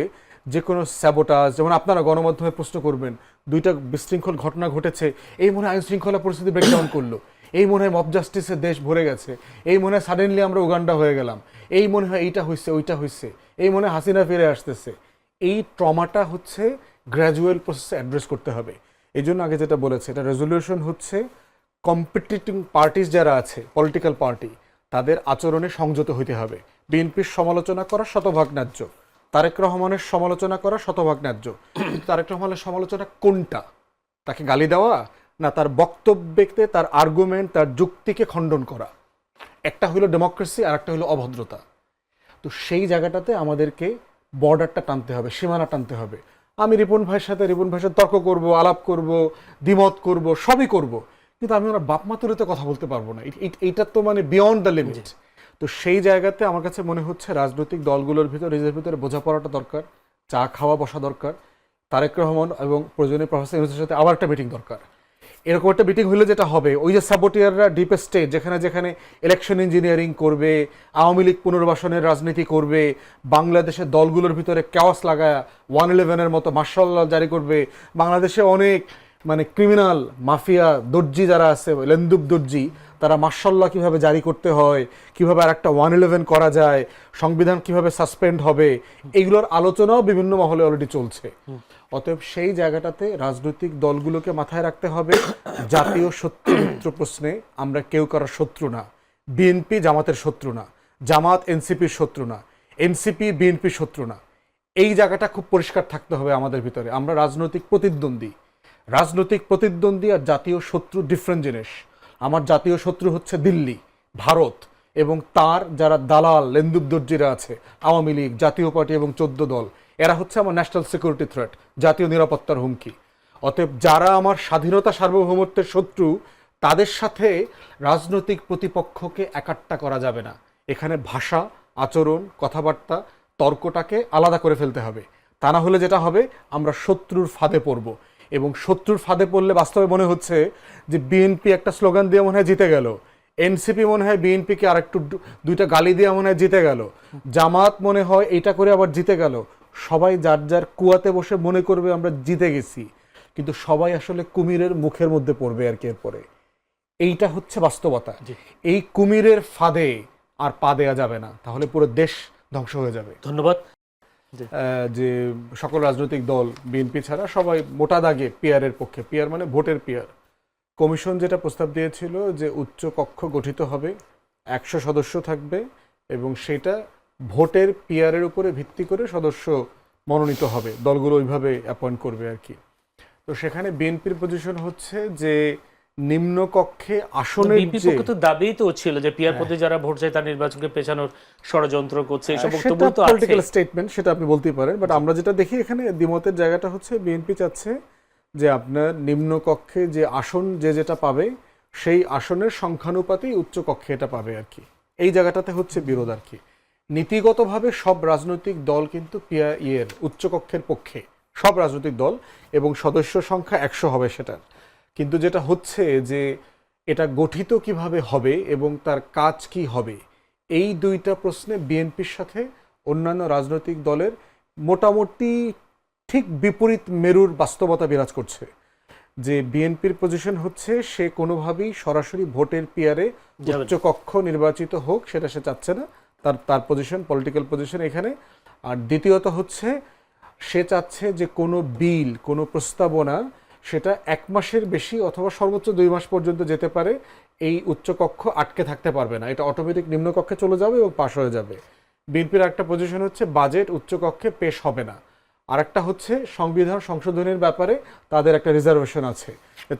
যে কোনো স্যাবোটাজ, যেমন আপনারা গণমাধ্যমে প্রশ্ন করবেন, 2টা বিশৃঙ্খল ঘটনা ঘটেছে, এই মনে হয় আইন শৃঙ্খলা পরিস্থিতি ব্রেকডাউন করলো, এই মনে হয় মব জাস্টিসের দেশ ভরে গেছে, এই মনে হয় সাডেনলি আমরা উগান্ডা হয়ে গেলাম, এই মনে হয় এইটা হয়েছে ওইটা হয়েছে, এই মনে হয় হাসিনা ফিরে আসতেছে। এই ট্রমাটা হচ্ছে গ্র্যাজুয়াল প্রসেসে অ্যাড্রেস করতে হবে। এই জন্য আগে যেটা বলেছে, এটা রেজলিউশন হচ্ছে কম্পিটিটিং পার্টিস যারা আছে, পলিটিক্যাল পার্টি, তাদের আচরণে সংযত হইতে হবে। বিএনপির সমালোচনা করা শতভাগ ন্যায্য, তারেক রহমানের সমালোচনা করা শতভাগ ন্যায্য, কিন্তু তারেক রহমানের সমালোচনা কোনটা? তাকে গালি দেওয়া, না তার বক্তব্যে তার আর্গুমেন্ট, তার যুক্তিকে খণ্ডন করা? একটা হলো ডেমোক্রেসি আর একটা হলো অভদ্রতা। তো সেই জায়গাটাতে আমাদেরকে বর্ডারটা টানতে হবে, সীমানা টানতে হবে। আমি রিপন ভাইয়ের সাথে তর্ক করব, আলাপ করব, দ্বিমত করব, সবই করব, কিন্তু আমি ওনার বাপ মা তুলে কথা বলতে পারবো না। এইটা তো মানে বিয়ন্ড দ্য লিমিট। তো সেই জায়গাতে আমার কাছে মনে হচ্ছে রাজনৈতিক দলগুলোর নিজের ভিতরে বোঝাপড়াটা দরকার, চা খাওয়া বসা দরকার। তারেক রহমান এবং প্রয়োজনীয় প্রফেসর ইউনূসের সাথে আবার একটা মিটিং দরকার। এরকম একটা মিটিং হলে যেটা হবে, ওই যে সাবোটিয়াররা ডিপ স্টেট যেখানে যেখানে ইলেকশন ইঞ্জিনিয়ারিং করবে, আওয়ামী লীগ পুনর্বাসনের রাজনীতি করবে, বাংলাদেশের দলগুলোর ভিতরে ক্যাওয়াস লাগায় 111-এর মতো মার্শাল ল জারি করবে, বাংলাদেশে অনেক মানে ক্রিমিনাল মাফিয়া দর্জি যারা আছে, লেন্দুব দর্জি, তারা মার্শাল ল কীভাবে জারি করতে হয়, কীভাবে আর একটা 111 করা যায়, সংবিধান কিভাবে সাসপেন্ড হবে, এইগুলোর আলোচনাও বিভিন্ন মহলে অলরেডি চলছে। অতএব সেই জায়গাটাতে রাজনৈতিক দলগুলোকে মাথায় রাখতে হবে, জাতীয় শত্রু প্রশ্নে আমরা কেউ কারোর শত্রু না। বিএনপি জামাতের শত্রু না, জামাত এনসিপির শত্রু না, এনসিপি বিএনপির শত্রু না। এই জায়গাটা খুব পরিষ্কার থাকতে হবে আমাদের ভিতরে। আমরা রাজনৈতিক প্রতিদ্বন্দ্বী আর জাতীয় শত্রু ডিফারেন্ট জিনিস। আমার জাতীয় শত্রু হচ্ছে দিল্লি, ভারত এবং তার যারা দালাল লেন্দুব দর্জিরা আছে, আওয়ামী লীগ, জাতীয় পার্টি এবং 14 দল, এরা হচ্ছে আমার ন্যাশনাল সিকিউরিটি থ্রেট, জাতীয় নিরাপত্তার হুমকি। অতএব যারা আমার স্বাধীনতা সার্বভৌমত্বের শত্রু তাদের সাথে রাজনৈতিক প্রতিপক্ষকে একাট্টা করা যাবে না। এখানে ভাষা, আচরণ, কথাবার্তা, তর্কটাকে আলাদা করে ফেলতে হবে। তা না হলে যেটা হবে, আমরা শত্রুর ফাঁদে পড়ব। এবং শত্রুর ফাঁদে পড়লে বাস্তবে মনে হচ্ছে যে বিএনপি একটা স্লোগান দিয়ে মনে হয় জিতে গেল, এনসিপি মনে হয় বিএনপিকে আর একটু দুইটা গালি দিয়ে মনে হয় জিতে গেল, জামাত মনে হয় এইটা করে আবার জিতে গেল। সবাই যার যার কুয়াতে বসে মনে করবে আমরা জিতে গেছি, কিন্তু সবাই আসলে কুমিরের মুখের মধ্যে পড়বে আর কি। এরপরে এইটা হচ্ছে বাস্তবতা। এই কুমিরের ফাঁদে আর পা দেয়া যাবে না, তাহলে পুরো দেশ ধ্বংস হয়ে যাবে। ধন্যবাদ। যে সকল রাজনৈতিক দল বিএনপি ছাড়া সবাই মোটা দাগে পিয়ারের পক্ষে। পিয়ার মানে ভোটের পিয়ার। কমিশন যেটা প্রস্তাব দিয়েছিল যে উচ্চ কক্ষ গঠিত হবে, 100 সদস্য থাকবে এবং সেটা ভোটের পিয়ারের উপরে ভিত্তি করে সদস্য মনোনীত হবে, দলগুলো ওইভাবে অ্যাপয়েন্ট করবে আর কি। তো সেখানে বিএনপির পজিশন হচ্ছে যে নিম্নকক্ষে আসনের বিএনপির পক্ষ তো দাবি তো ছিল যে পিয়ার পদে যারা ভোট চায় তার নির্বাচনকে পেছানোর ষড়যন্ত্র করছে, এসব বক্তব্য তো আছে। পলিটিক্যাল স্টেটমেন্ট, সেটা আপনি বলতেই পারেন, বাট আমরা যেটা দেখি এখানে দ্বিমতের জায়গাটা হচ্ছে বিএনপি চাচ্ছে যে আপনার নিম্নকক্ষে যে আসন যে যেটা পাবে সেই আসনের সংখ্যানুপাতেই উচ্চ কক্ষে এটা পাবে আর কি। এই জায়গাটাতে হচ্ছে বিরোধ আর কি। নীতিগতভাবে সব রাজনৈতিক দল কিন্তু উচ্চকক্ষের পক্ষে, সব রাজনৈতিক দল, এবং সদস্য সংখ্যা 100 হবে সেটার। কিন্তু যেটা হচ্ছে যে এটা গঠিত কিভাবে হবে এবং তার কাজ কি হবে, এই দুইটা প্রশ্নে বিএনপির সাথে অন্যান্য রাজনৈতিক দলের মোটামুটি ঠিক বিপরীত মেরুর বাস্তবতা বিরাজ করছে। যে বিএনপির পজিশন হচ্ছে সে কোনোভাবেই সরাসরি ভোটের পিয়ারে উচ্চকক্ষ নির্বাচিত হোক, সেটা সে চাচ্ছে না। তার পজিশন, পলিটিক্যাল পজিশন এখানে। আর দ্বিতীয়ত হচ্ছে সে চাচ্ছে যে কোনো বিল, কোনো প্রস্তাবনা সেটা 1 মাসের বেশি অথবা সর্বোচ্চ 2 মাস পর্যন্ত যেতে পারে, এই উচ্চকক্ষ আটকে থাকতে পারবে না, এটা অটোমেটিক নিম্নকক্ষে চলে যাবে এবং পাশ হয়ে যাবে। বিএনপির একটা পজিশন হচ্ছে বাজেট উচ্চকক্ষে পেশ হবে না। আরেকটা হচ্ছে সংবিধান সংশোধনের ব্যাপারে তাদের একটা রিজার্ভেশন আছে,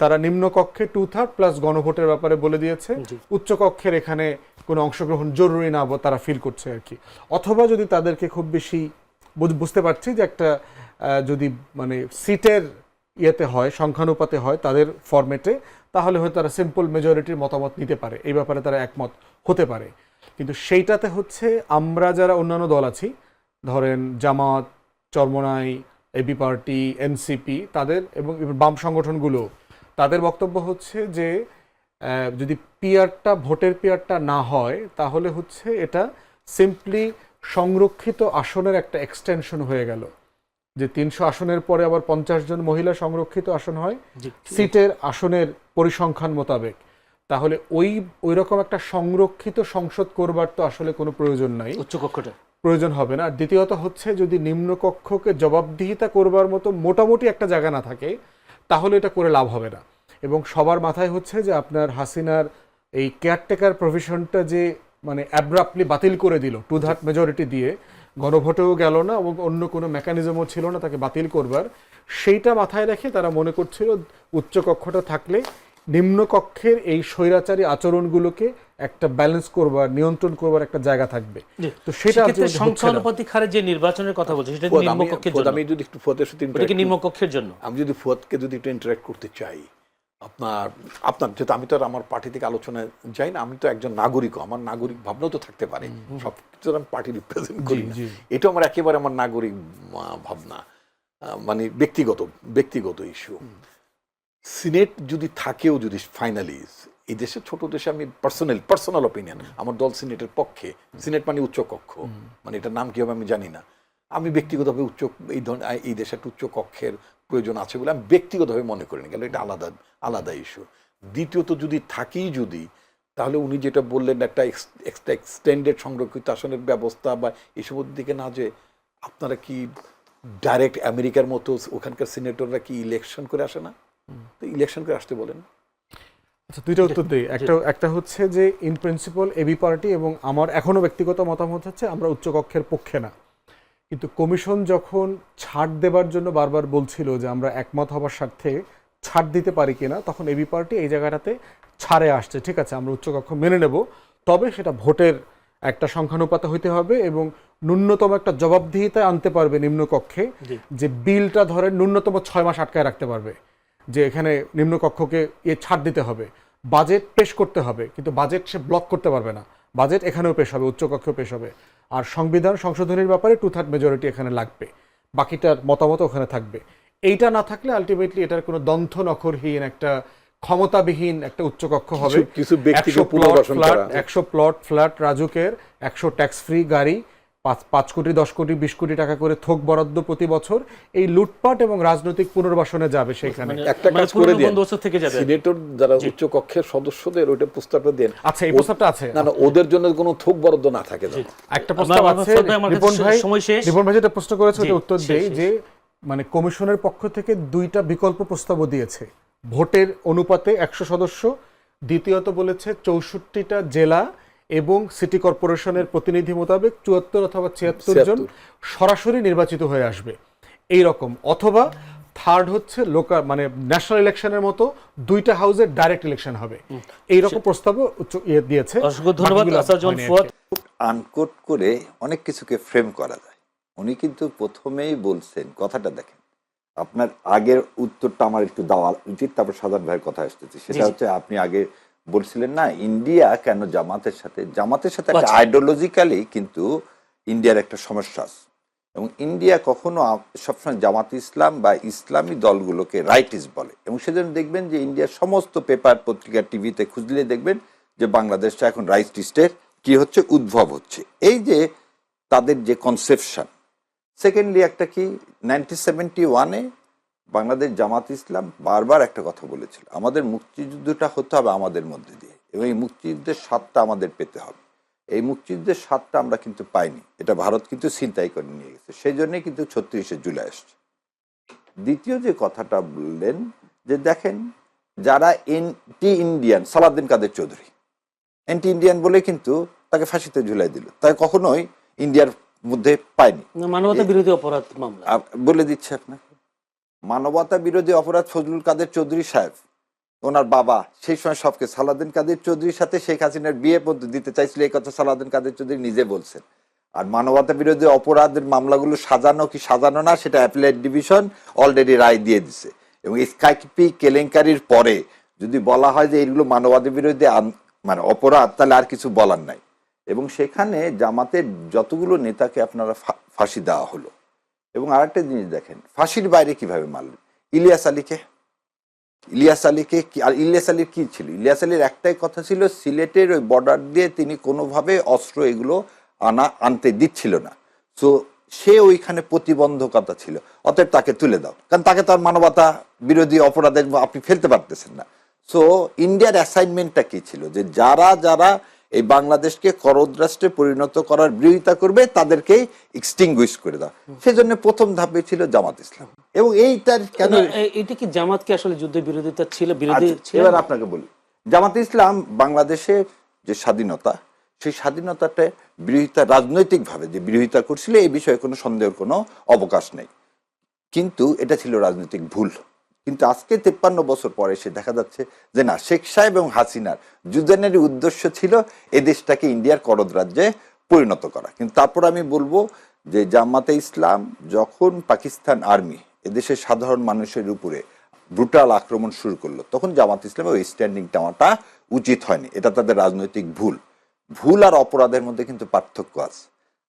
তারা নিম্নকক্ষে 2/3 প্লাস গণভোটের ব্যাপারে বলে দিয়েছে, উচ্চকক্ষের এখানে কোনো অংশগ্রহণ জরুরি না তারা ফিল করছে আর কি। অথবা যদি তাদেরকে খুব বেশি বুঝতে পারছি যে একটা যদি মানে সিটের ইয়েতে হয়, সংখ্যানুপাতে হয় তাদের ফরম্যাটে, তাহলে হয়তো তারা সিম্পল মেজরিটির মতামত নিতে পারে, এই ব্যাপারে তারা একমত হতে পারে। কিন্তু সেইটাতে হচ্ছে আমরা যারা অন্যান্য দল আছি, ধরেন জামাত, চরমোনাই, এবি পার্টি, এনসিপি, তাদের এবং বাম সংগঠনগুলো, তাদের বক্তব্য হচ্ছে যে যদি পিয়ারটা, ভোটের পিয়ারটা না হয় তাহলে হচ্ছে এটা সিম্পলি সংরক্ষিত আসনের একটা এক্সটেনশন হয়ে গেল। যে 300 আসনের পরে আবার 50 জন মহিলা সংরক্ষিত আসন হয় সিটের আসনের পরিসংখ্যান মোতাবেক, তাহলে ওই রকম একটা সংরক্ষিত সংসদ করবার তো আসলে কোনো প্রয়োজন নাই, উচ্চকক্ষটা প্রয়োজন হবে না। আর দ্বিতীয়ত হচ্ছে যদি নিম্নকক্ষকে জবাবদিহিতা করবার মতো মোটামুটি একটা জায়গা না থাকে তাহলে এটা করে লাভ হবে না। এবং সবার মাথায় হচ্ছে যে আপনার হাসিনার এই কেয়ারটেকার প্রভিশনটা যে মানে অ্যাব্রাপ্টলি বাতিল করে দিল 2/3 মেজরিটি দিয়ে, গণভোটেও গেল না এবং অন্য কোনো মেকানিজমও ছিল না তাকে বাতিল করবার, সেইটা মাথায় রেখে তারা মনে করছিল উচ্চকক্ষটা থাকলে নিম্নকক্ষের এই স্বৈরাচারী আচরণগুলোকে একটা ব্যালেন্স করবার, নিয়ন্ত্রণ করবার একটা জায়গা থাকবে। তো সেটা সংখ্যানুপাতিক হারে যে নির্বাচনের কথা বলছে সেটা নিম্নকক্ষের জন্য। আমি যদি একটু ফুয়াদের সাথে নিম্নকক্ষের জন্য আমি যদি ফুয়াদকে যদি একটু ইন্টারঅ্যাক্ট করতে চাই, আপনার যেহেতু আমি তো আর আমার পার্টি থেকে আলোচনায় যাই না, আমি তো একজন নাগরিক, আমার নাগরিক ভাবনাও তো থাকতে পারে, সব কিছু আমি পার্টি রিপ্রেজেন্ট করি না, এটা আমার একেবারে আমার নাগরিক ভাবনা, মানে ব্যক্তিগত ইস্যু। সিনেট যদি থাকেও, যদি ফাইনালি এই দেশে, ছোট দেশে, আমি পার্সোনাল অপিনিয়ন, আমার দল সিনেটের পক্ষে। সিনেট মানে উচ্চকক্ষ, মানে এটার নাম কি হবে আমি জানি না, আমি ব্যক্তিগতভাবে এই দেশে একটা উচ্চ কক্ষের প্রয়োজন আছে বলে আমি ব্যক্তিগতভাবে মনে করি না, গেল এটা আলাদা ইস্যু। দ্বিতীয়ত যদি থাকেই তাহলে উনি যেটা বললেন একটা এক্সটেন্ডেড সংরক্ষিত আসনের ব্যবস্থা বা এসবের দিকে না, যে আপনারা কি ডাইরেক্ট আমেরিকার মতো ওখানকার সিনেটররা কি ইলেকশন করে আসে না, তো ইলেকশন করে আসতে বলেন। আচ্ছা, দুইটা উত্তর দিই। একটা হচ্ছে যে ইন প্রিন্সিপাল এবি পার্টি এবং আমার এখনো ব্যক্তিগত মতামত হচ্ছে আমরা উচ্চকক্ষের পক্ষে না, কিন্তু কমিশন যখন ছাড় দেবার জন্য বারবার বলছিল যে আমরা একমত হবার স্বার্থে ছাড় দিতে পারি কিনা, তখন এবি পার্টি এই জায়গাটাতে ছাড়ে আসছে, ঠিক আছে আমরা উচ্চকক্ষ মেনে নেব, তবে সেটা ভোটের একটা সংখ্যানুপাতে হইতে হবে এবং ন্যূনতম একটা জবাবদিহিতায় আনতে পারবে নিম্নকক্ষে, যে বিলটা ধরেন ন্যূনতম 6 মাস আটকায় রাখতে পারবে। যে এখানে নিম্নকক্ষকে ছাড় দিতে হবে, বাজেট পেশ করতে হবে, কিন্তু বাজেট সে ব্লক করতে পারবে না। বাজেট এখানেও পেশ হবে, উচ্চকক্ষেও পেশ হবে। আর সংবিধান সংশোধনের ব্যাপারে 2/3 মেজরিটি এখানে লাগবে, বাকিটার মতামত ওখানে থাকবে। এইটা না থাকলে আলটিমেটলি এটার কোনো দন্থ নখরহীন একটা ক্ষমতাবিহীন একটা উচ্চকক্ষ হবে। কিছু ব্যক্তিকে পুনর্বাসন করা। 100 প্লট ফ্ল্যাট রাজুকের, 100 ট্যাক্স ফ্রি গাড়ি, 5 কোটি 10 কোটি 20 কোটি টাকা করে থোক বরাদ্দ প্রতি বছর, এই লুটপাট এবং রাজনৈতিক পুনর্বাসনে যাবে সেখানে। একটা কাজ করে দিন, বন্দোবস্ত থেকে যাবে। সিনেটর যারা উচ্চ কক্ষের সদস্যদের ওইটা প্রস্তাবটা দেন। আচ্ছা, এই প্রস্তাবটা আছে। না না, ওদের জন্য কোনো থোক বরাদ্দ না থাকে। একটা প্রস্তাব আছে, রিপন ভাই যেটা প্রশ্ন করেছে ওটা উত্তর দেই, যে মানে কমিশনের পক্ষ থেকে 2টা বিকল্প প্রস্তাবও দিয়েছে। ভোটের অনুপাতে 100 সদস্য, দ্বিতীয়ত বলেছে 64টা জেলা এবং সিটি কর্পোরেশনের প্রতিনিধি মোতাবেক 74 অথবা 76 জন সরাসরি নির্বাচিত হয়ে আসবে এই রকম, অথবা থার্ড হচ্ছে লোকাল মানে ন্যাশনাল ইলেকশনের মতো 2টা হাউসের ডাইরেক্ট ইলেকশন হবে। এই রকম প্রস্তাবও দিয়েছে। অসংখ্য ধন্যবাদ আসাদুজ্জামান ফুয়াদ। আনকোট করে অনেক কিছুকে ফ্রেম করা যায়। উনি কিন্তু প্রথমেই বলছেন, কথাটা দেখেন, আপনার আগের উত্তরটা আমার একটু দেওয়া উচিত, তারপর সাধারণ ভাইয়ের কথা আসতেছে। সেটা হচ্ছে আপনি আগে বলছিলেন না ইন্ডিয়া কেন জামাতের সাথে একটা আইডিওলজিক্যালি কিন্তু ইন্ডিয়ার একটা সমস্যা আছে, এবং ইন্ডিয়া কখনো সবসময় জামাত ইসলাম বা ইসলামী দলগুলোকে রাইটিস্ট বলে, এবং সেজন্য দেখবেন যে ইন্ডিয়ার সমস্ত পেপার পত্রিকা টিভিতে খুঁজলে দেখবেন যে বাংলাদেশটা এখন রাইটিস্টের কি হচ্ছে, উদ্ভব হচ্ছে। এই যে তাদের যে কনসেপশন। সেকেন্ডলি একটা কি 1971-এ বাংলাদেশ জামাত ইসলাম বারবার একটা কথা বলেছিল, আমাদের মুক্তিযুদ্ধটা হতে হবে আমাদের মধ্যে দিয়ে, এবং এই মুক্তিযুদ্ধের স্বাদটা আমাদের পেতে হবে। এই মুক্তিযুদ্ধের স্বাদটা আমরা কিন্তু পাইনি, এটা ভারত কিন্তু ছিনতাই করে নিয়ে গেছে, সেই জন্যই কিন্তু 36শে জুলাই আসছে। দ্বিতীয় যে কথাটা বললেন যে দেখেন যারা এন্টি ইন্ডিয়ান, সালাউদ্দিন কাদের চৌধুরী এন্টি ইন্ডিয়ান বলে কিন্তু তাকে ফাঁসিতে ঝুলাই দিল, তাই কখনোই ইন্ডিয়ার মধ্যে পায়নি। মানবতা বিরোধী অপরাধ মামলা বলে দিচ্ছে আপনাকে, মানবতা বিরোধী অপরাধ ফজলুল কাদের চৌধুরী সাহেব, ওনার বাবা সেই সময় সবকে সালাউদ্দিন কাদের চৌধুরীর সাথে শেখ হাসিনার বিয়ে পর্যন্ত দিতে চাইছিল, এই কথা সালাউদ্দিন কাদের চৌধুরী নিজে বলছেন। আর মানবতা বিরোধী অপরাধের মামলাগুলো সাজানো কি সাজানো না সেটা অ্যাপিলেট ডিভিশন অলরেডি রায় দিয়ে দিছে, এবং স্কাইপি কেলেঙ্কারির পরে যদি বলা হয় যে এইগুলো মানবতা বিরোধী মানে অপরাধ, তাহলে আর কিছু বলার নাই। এবং সেখানে জামাতের যতগুলো নেতাকে আপনারা ফাঁসি দেওয়া হলো, এবং আরেকটা জিনিস দেখেন ফাঁসির বাইরে কিভাবে মারলেন ইলিয়াস আলীকে। ইলিয়াস আলীর কি ছিল? ইলিয়াস আলীর একটাই কথা ছিল, সিলেটের ওই বর্ডার দিয়ে তিনি কোনোভাবে অস্ত্র এগুলো আনতে দিচ্ছিল না, সো সে ওইখানে প্রতিবন্ধকতা ছিল, অতএব তাকে তুলে দাও, কারণ তাকে তার মানবতা বিরোধী অপরাধে আপনি ফেলতে পারতেছেন না। সো ইন্ডিয়ার অ্যাসাইনমেন্টটা কি ছিল, যে যারা যারা এই বাংলাদেশকে করদ রাষ্ট্রে পরিণত করার বিরোধিতা করবে তাদেরকেই এক্সটিংগুইশ করে দাও। সেজন্য প্রথম ধাপে ছিল জামাত ইসলাম, এবং এইটার কেন এটা কি জামাত কি আসলে যুদ্ধ বিরোধিতা ছিল? বিরোধী ছিল। এবার আপনাকে বলি, জামাত ইসলাম বাংলাদেশে যে স্বাধীনতা, সেই স্বাধীনতাটা বিরোধিতা রাজনৈতিকভাবে যে বিরোধিতা করছিল এই বিষয়ে কোনো সন্দেহের কোনো অবকাশ নেই, কিন্তু এটা ছিল রাজনৈতিক ভুল। কিন্তু আজকে 53 বছর পরে এসে দেখা যাচ্ছে যে না, শেখ সাহেব এবং হাসিনার যুদ্ধের উদ্দেশ্য ছিল এই দেশটাকে ইন্ডিয়ার করদ রাজ্যে পরিণত করা। কিন্তু তারপর আমি বলবো যে জামাতে ইসলাম যখন পাকিস্তান আর্মি এদেশের সাধারণ মানুষের উপরে ব্রুটাল আক্রমণ শুরু করলো, তখন জামাত ইসলামের ওই স্ট্যান্ডিং নেওয়াটা উচিত হয়নি। এটা তাদের রাজনৈতিক ভুল আর অপরাধের মধ্যে কিন্তু পার্থক্য আছে।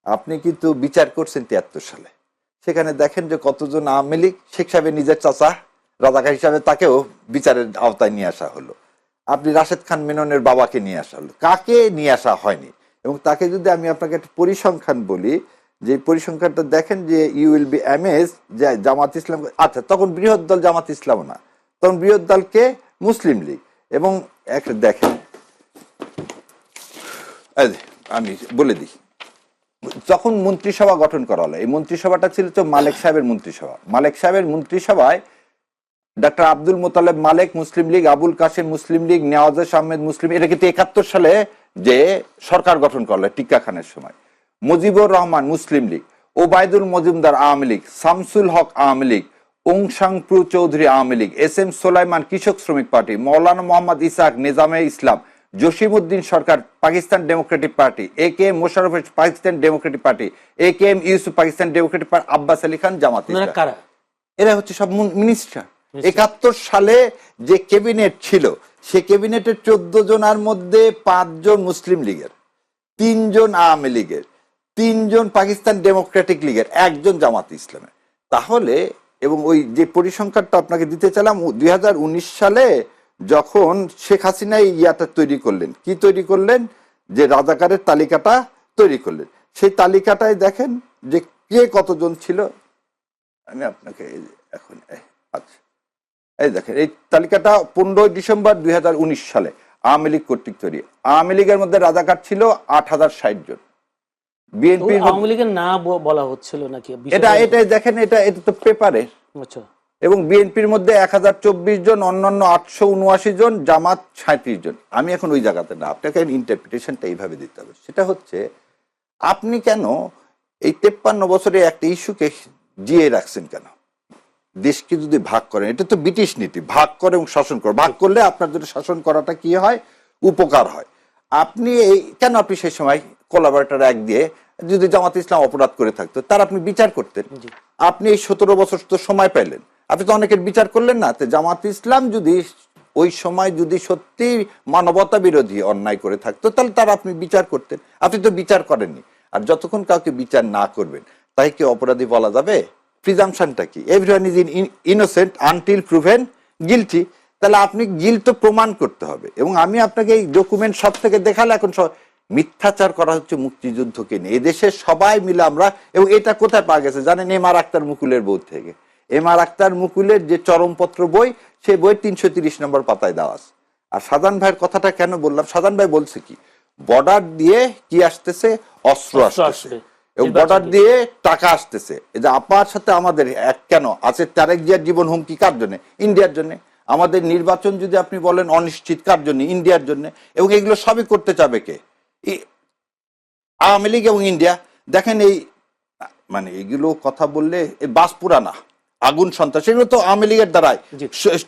আপনি কিন্তু বিচার করছেন 73 সালে, সেখানে দেখেন যে কতজন আওয়ামী লীগ, শেখ সাহেবের নিজের চাচা রাজাকার হিসাবে তাকেও বিচারের আওতায় নিয়ে আসা হলো। আপনি রাশেদ খান মেননের বাবাকে নিয়ে আসা হলো, কাকে নিয়ে আসা হয়নি। এবং তাকে যদি আমি আপনাকে একটা পরিসংখ্যান বলি, যে পরিসংখ্যানটা দেখেন যে ইউ উইল বি অ্যামেজ যে জামাত ইসলাম, আচ্ছা তখন বৃহৎ দল জামাত ইসলামও না, তখন বৃহৎ দলকে মুসলিম লীগ। এবং একটা দেখেন আমি বলে দিই, যখন মন্ত্রিসভা গঠন করা হলো, এই মন্ত্রিসভাটা ছিল তো মালেক সাহেবের মন্ত্রিসভা। মালেক সাহেবের মন্ত্রিসভায় ডক্টর আব্দুল মোতালেব মালেক মুসলিম লীগ, আবুল কাসেম মুসলিম লীগ, নেওয়াজ আহমেদ মুসলিম, এটা কিন্তু 71 সালে যে সরকার গঠন করলো টিক্কা খানের সময়। মুজিবুর রহমান মুসলিম লীগ, ওবায়দুল মজুমদার আওয়ামী লীগ, শামসুল হক Awami League, ওংসাংপ্রু Chowdhury Awami League, SM Solaiman Krishak Sramik party, Maulana Mohammad Isaq Nizame Islam, Jasimuddin Sarkar Pakistan democratic party, AKM Mosharraf Pakistan democratic party, AKM Yusuf Pakistan democratic party, Abbas Ali Khan Jamaat Islam. এরা হচ্ছে সব মিনিস্টার। 71 সালে যে ক্যাবিনেট ছিল সে ক্যাবিনেটের 14 জনের মধ্যে 5 জন মুসলিম লীগের, 3 জন আওয়ামী লীগের, 3 জন পাকিস্তান ডেমোক্রেটিক লীগের, 1 জন জামাত ইসলামের। তাহলে এবং ওই যে পরিসংখ্যানটা আপনাকে দিতে চাইলাম, 2019 সালে যখন শেখ হাসিনা এই ইয়াটা তৈরি করলেন, কি তৈরি করলেন, যে রাজাকারের তালিকাটা তৈরি করলেন, সেই তালিকাটায় দেখেন যে কে কতজন ছিল। আমি আপনাকে এখন আচ্ছা এই দেখেন এই তালিকাটা 15 ডিসেম্বর 2019 সালে আওয়ামী লীগ কর্তৃক তৈরি। আওয়ামী লীগের মধ্যে রাজাকার ছিল 8060 জন। বিএনপি আওয়ামী লীগের না বলা হচ্ছিল নাকি এটাই দেখেন, এটা তো পেপারে। আচ্ছা। এবং বিএনপির মধ্যে 1024 জন, অন্যান্য 879 জন, জামাত 37 জন। আমি এখন ওই জায়গাতে না, আপনাকে ইন্টারপ্রিটেশনটা এইভাবে দিতে হবে। সেটা হচ্ছে আপনি কেন এই 53 বছরে একটা ইস্যুকে জিয়ে রাখছেন কেন? দেশকে যদি ভাগ করেন, এটা তো ব্রিটিশ নীতি, ভাগ করে এবং শাসন করে। ভাগ করলে আপনার যদি শাসন করাটা কি হয়, উপকার হয়। আপনি এই কেন আপনি সেই সময় কোলাবরেটর এক দিয়ে যদি জামাত ইসলাম অপরাধ করে থাকতো তার আপনি বিচার করতেন। আপনি এই 17 বছর তো সময় পাইলেন, আপনি তো অনেকের বিচার করলেন না। তো জামাত ইসলাম যদি ওই সময় যদি সত্যি মানবতা বিরোধী অন্যায় করে থাকতো তাহলে তার আপনি বিচার করতেন। আপনি তো বিচার করেননি। আর যতক্ষণ কাউকে বিচার না করবেন তাই কি অপরাধী বলা যাবে? প্রিজাম্পশনটা কি? Everyone is innocent until proven guilty. তাহলে আপনি গিল তো প্রমাণ করতে হবে। এবং আমি আপনাকে এই ডকুমেন্ট সব থেকে দেখালে, এখন সব মিথ্যাচার করা হচ্ছে মুক্তিযুদ্ধকে নিয়ে। এদেশে সবাই মিলে আমরা, এবং এটা কোথায় পাওয়া গেছে জানেন? এম.আর. আক্তার মুকুলের বই থেকে। এম.আর. আক্তার মুকুলের যে চরমপত্র বই, সেই বই 330 নম্বর পাতায় দেওয়া আছে। আর সাধারণ ভাইয়ের কথাটা কেন বললাম, সাধারণ ভাই বলছে কি, বর্ডার দিয়ে কি আসতেছে? অস্ত্র আসতেছে, এবং বর্ডার দিয়ে টাকা আসতেছে। এই যে আপার সাথে আমাদের এক কেন আছে? তারেক জিয়ার জীবন হুমকি কার জন্য? ইন্ডিয়ার জন্য। আমাদের নির্বাচন যদি আপনি বলেন অনিশ্চিত, কার জন্য? ইন্ডিয়ার জন্য। এবং এগুলো সবই করতে চাবে কে? আওয়ামী লীগ এবং ইন্ডিয়া। দেখেন এই মানে এগুলো কথা বললে বাস পুরানা আগুন সন্ত্রাস, এগুলো তো আওয়ামী লীগের দ্বারাই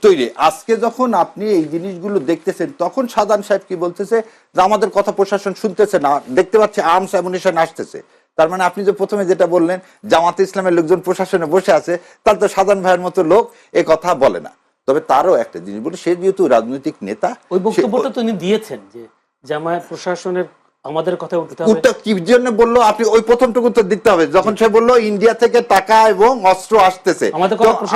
তৈরি। আজকে যখন আপনি এই জিনিসগুলো দেখতেছেন তখন সাধারণ সাহেব কি বলতেছে যে আমাদের কথা প্রশাসন শুনতেছে না, দেখতে পাচ্ছে আর্মস অ্যামুনিশন আসতেছে। তার মানে আপনি যে প্রথমে যেটা বললেন জামাতে ইসলামের লোকজন প্রশাসনে বসে আছে, তার তো সাধারণ ভাইয়ের মতো লোক এ কথা বলে না। তবে তারও একটা জিনিস বলি, সে যেহেতু রাজনৈতিক নেতা, ওই বক্তব্যটা তিনি দিয়েছেন যে জামায়াত প্রশাসনের আমাদের কথা উঠতে হবে। উত্তর কি জন্য বললো? আপনি ওই প্রথমটুকু উত্তর দিতে হবে। যখন সে বললো ইন্ডিয়া থেকে টাকা এবং অস্ত্র আসতেছে,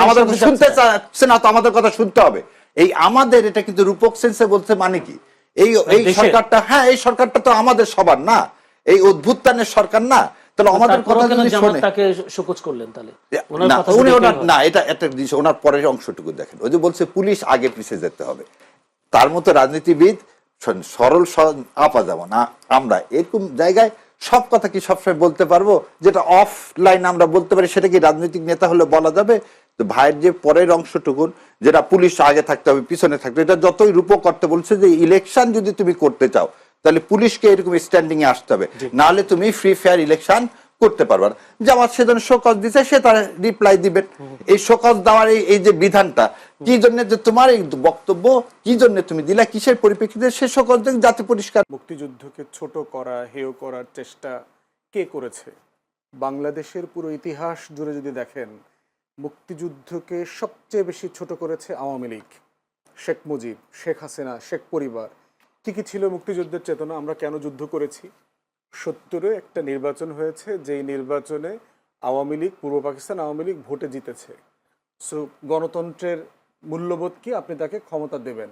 আমাদের শুনতে চাচ্ছে না, তো আমাদের কথা শুনতে হবে। এই আমাদের এটা কিন্তু রূপক সেন্সে বলতে মানে কি, এই সরকারটা, হ্যাঁ এই সরকারটা তো আমাদের সবার না, এই অভ্যুত্থানের সরকার না। তাহলে আমাদের কথা যদি শোনে, তাকে শোকজ করলেন তাহলে না, এটা একটা জিনিস। ওনার পরের অংশটুকু দেখেন, ওই যে বলছে পুলিশ আগে পিছিয়ে যেতে হবে। তার মতো রাজনীতিবিদ সরল আপা যাব না আমরা এরকম জায়গায় সব কথা কি সবসময় বলতে পারবো? যেটা অফলাইন আমরা বলতে পারি সেটা কি রাজনৈতিক নেতা হলে বলা যাবে? তো ভাইয়ের যে পরের অংশটুকুন, যেটা পুলিশ আগে থাকতে হবে পিছনে থাকতে, এটা যতই রূপক করতে বলছে যে ইলেকশন যদি তুমি করতে চাও তাহলে পুলিশকে এরকম স্ট্যান্ডিং এ আসতে হবে, নাহলে তুমি ফ্রি ফেয়ার ইলেকশন করতে পারবে না। জামাত সেজন্য শোকজ দিছে, সে তার রিপ্লাই দিবেন। এই শোকজ দেওয়ার এই যে বিধানটা কি জন্য, যে তোমার এই বক্তব্য কি জন্য তুমি দিলা, কিসের পরিপ্রেক্ষিতে, সে শোকজ দেন যাতে পরিষ্কার। মুক্তিযুদ্ধকে ছোট করা, হেয় করার চেষ্টা কে করেছে? বাংলাদেশের পুরো ইতিহাস জুড়ে যদি দেখেন, মুক্তিযুদ্ধকে সবচেয়ে বেশি ছোট করেছে আওয়ামী লীগ, শেখ মুজিব, শেখ হাসিনা, শেখ পরিবার। কি কি ছিল মুক্তিযুদ্ধের চেতনা? আমরা কেন যুদ্ধ করেছি? 70-এ একটা নির্বাচন হয়েছে, যেই নির্বাচনে আওয়ামী লীগ, পূর্ব পাকিস্তান আওয়ামী লীগ ভোটে জিতেছে। সো গণতন্ত্রের মূল্যবোধ কি? আপনি তাকে ক্ষমতা দেবেন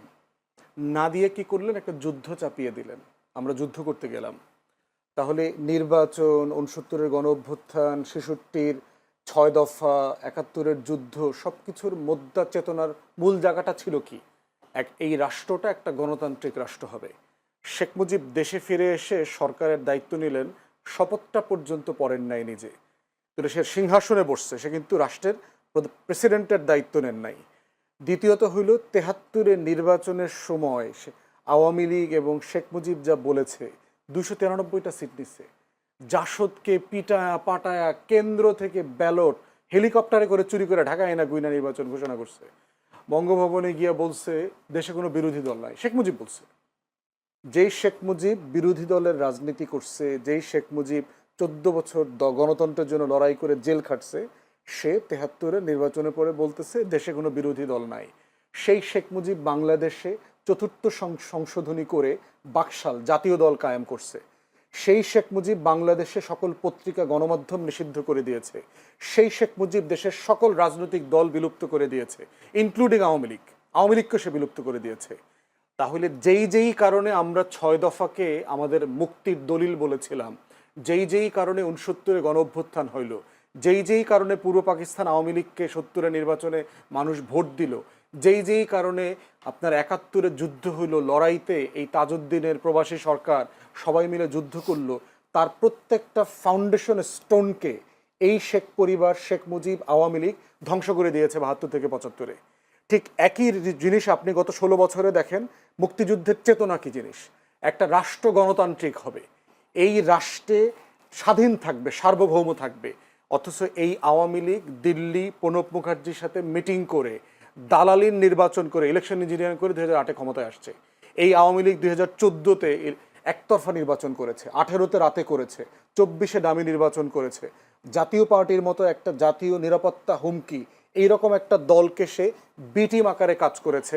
না, দিয়ে কি করলেন? একটা যুদ্ধ চাপিয়ে দিলেন, আমরা যুদ্ধ করতে গেলাম। তাহলে নির্বাচন, 69-এর গণ অভ্যুত্থান, 66-র 6 দফা, 71-এর যুদ্ধ, সব কিছুর মুদ্রা চেতনার মূল জায়গাটা ছিল কি? এই রাষ্ট্রটা একটা গণতান্ত্রিক রাষ্ট্র হবে। শেখ মুজিব দেশে ফিরে এসে সরকারের দায়িত্ব নিলেন, শপথটা পর্যন্ত পড়েন নাই নিজে, কিন্তু সে সিংহাসনে বসছে, সে কিন্তু রাষ্ট্রের প্রেসিডেন্টের দায়িত্ব নেন নাই। দ্বিতীয়ত হইল 73-এর নির্বাচনের সময় আওয়ামী লীগ এবং শেখ মুজিব যা বলেছে, 293টা সিট নিচ্ছে। জাসদকে পিটায়া পাটায়া কেন্দ্র থেকে ব্যালট হেলিকপ্টারে করে চুরি করে ঢাকায় না গুইনা নির্বাচন ঘোষণা করছে। বঙ্গভবনে গিয়া বলছে দেশে কোনো বিরোধী দল নাই, শেখ মুজিব বলছে। যেই শেখ মুজিব বিরোধী দলের রাজনীতি করছে, যেই শেখ মুজিব 14 বছর গণতন্ত্রের জন্য লড়াই করে জেল খাটছে, সে 73-এর নির্বাচনের পরে বলতেছে দেশে কোনো বিরোধী দল নাই। সেই শেখ মুজিব বাংলাদেশে চতুর্থ সংশোধনী করে বাকশাল জাতীয় দল কায়েম করছে। সেই শেখ মুজিব বাংলাদেশে সকল পত্রিকা গণমাধ্যম নিষিদ্ধ করে দিয়েছে। সেই শেখ মুজিব দেশের সকল রাজনৈতিক দল বিলুপ্ত করে দিয়েছে, ইনক্লুডিং আওয়ামী লীগ। আওয়ামী লীগকে সে বিলুপ্ত করে দিয়েছে। তাহলে যেই কারণে আমরা 6 দফাকে আমাদের মুক্তির দলিল বলেছিলাম, যেই কারণে 69-এ গণ অভ্যুত্থান হইল, যেই কারণে পূর্ব পাকিস্তান আওয়ামী লীগকে 70-এর নির্বাচনে মানুষ ভোট দিল, যেই কারণে আপনার 71-এর যুদ্ধ হইল, লড়াইতে এই তাজউদ্দিনের প্রবাসী সরকার সবাই মিলে যুদ্ধ করলো, তার প্রত্যেকটা ফাউন্ডেশন স্টোনকে এই শেখ পরিবার, শেখ মুজিব, আওয়ামী লীগ ধ্বংস করে দিয়েছে 72 থেকে 75-এ। ঠিক একই জিনিস আপনি গত 16 বছরে দেখেন। মুক্তিযুদ্ধের চেতনা কি জিনিস? একটা রাষ্ট্র গণতান্ত্রিক হবে, এই রাষ্ট্রে স্বাধীন থাকবে, সার্বভৌম থাকবে, অথচ এই আওয়ামী লীগ দিল্লি প্রণব মুখার্জির সাথে মিটিং করে দালালির নির্বাচন করে ইলেকশন ইঞ্জিনিয়ারিং করে 2008-এ ক্ষমতায় আসছে। এই আওয়ামী লীগ 2014-তে একতরফা নির্বাচন করেছে, 18-তে রাতে করেছে, 24-এ ডামি নির্বাচন করেছে। জাতীয় পার্টির মতো একটা জাতীয় নিরাপত্তা হুমকি এইরকম একটা দলকে সে বি টিম আকারে কাজ করেছে,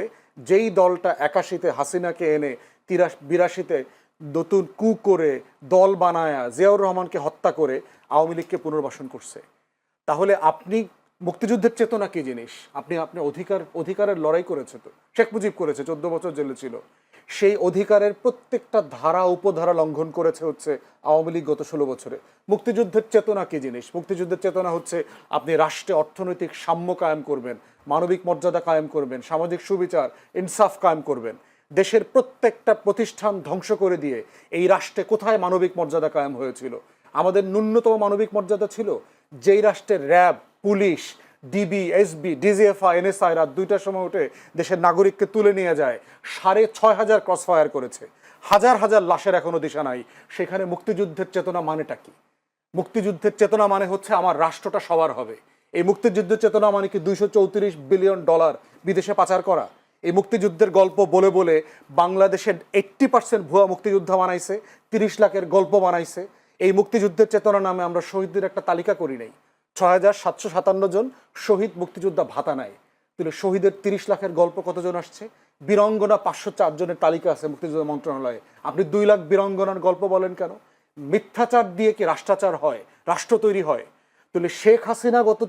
যেই দলটা 81-তে হাসিনাকে এনে 82-তে নতুন কু করে দল বানায়া জিয়াউর রহমানকে হত্যা করে আওয়ামী লীগকে পুনর্বাসন করছে। তাহলে আপনি মুক্তিযুদ্ধের চেতনা কি জিনিস? আপনি আপনার অধিকারের লড়াই করেছে, তো শেখ মুজিব করেছে, 14 বছর জেলে ছিল। সেই অধিকারের প্রত্যেকটা ধারা উপধারা লঙ্ঘন করেছে হচ্ছে আওয়ামী লীগ গত 16 বছরে। মুক্তিযুদ্ধের চেতনা কি জিনিস? মুক্তিযুদ্ধের চেতনা হচ্ছে আপনি রাষ্ট্রে অর্থনৈতিক সাম্য কায়েম করবেন, মানবিক মর্যাদা কায়েম করবেন, সামাজিক সুবিচার ইনসাফ কায়েম করবেন। দেশের প্রত্যেকটা প্রতিষ্ঠান ধ্বংস করে দিয়ে এই রাষ্ট্রে কোথায় মানবিক মর্যাদা কায়েম হয়েছিল? আমাদের ন্যূনতম মানবিক মর্যাদা ছিল যেই রাষ্ট্রের RAB, police, DB, SB, DGFI, NSI রাত 2টার সময় উঠে দেশের নাগরিককে তুলে নিয়ে যায়, 6,500 ক্রস ফায়ার করেছে, হাজার হাজার লাশের এখনো দিশা নাই। সেখানে মুক্তিযুদ্ধের চেতনা মানেটা কি? মুক্তিযুদ্ধের চেতনা মানে হচ্ছে আমার রাষ্ট্রটা সবার হবে। এই মুক্তিযুদ্ধের চেতনা মানে কি $234 বিলিয়ন বিদেশে পাচার করা? এই মুক্তিযুদ্ধের গল্প বলে বলে বাংলাদেশের 80% ভুয়া মুক্তিযোদ্ধা বানাইছে, 30 লাখের গল্প বানাইছে। এই মুক্তিযুদ্ধের চেতনা নামে আমরা শহীদদের একটা তালিকা করি নাই। 6,757 জন শহীদ মুক্তিযোদ্ধা ভাতা নাই। তাহলে শহীদের 30 লাখের গল্প কতজন আসছে? বীরঙ্গনা 504 জনের তালিকা আছে মুক্তিযুদ্ধ মন্ত্রণালয়ে। আপনি 2 লাখ বীরঙ্গনার গল্প বলেন কেন? মিথ্যাচার দিয়ে কি রাষ্ট্রাচার হয়? রাষ্ট্র তৈরি হয়? তাহলে শেখ হাসিনা গত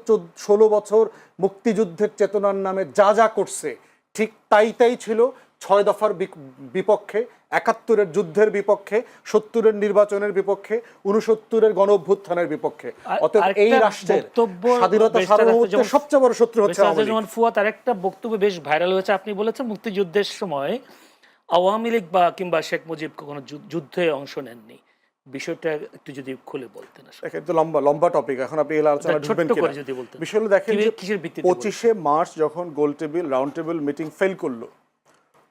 16 বছর মুক্তিযুদ্ধের চেতনার নামে যা করছে ঠিক তাই ছিল 6 দফার বিপক্ষে, 71-এর যুদ্ধের বিপক্ষে, 70-এর নির্বাচনের বিপক্ষে, 69-এর গণ অভ্যুত্থানের বিপক্ষে। অতএব এই রাষ্ট্রের স্বাধীনতা সার্বভৌমত্বের সবচেয়ে বড় শত্রু হচ্ছে আওয়ামী লীগ। ফুয়াদ আরেকটা বক্তব্য বেশ ভাইরাল হয়েছে, আপনি বলেছেন মুক্তিযুদ্ধের সময় আওয়ামী লীগ বা কিংবা শেখ মুজিব কোনো যুদ্ধে অংশ নেননি। বিষয়টা একটু যদি খুলে বলতেন। দেখেন, তো লম্বা টপিক, এখন আপনি এই আলোচনা ঢুকবেন কিনা? বিষয়টা দেখেন, 25শে মার্চ যখন গোল table round table meeting fail করলো,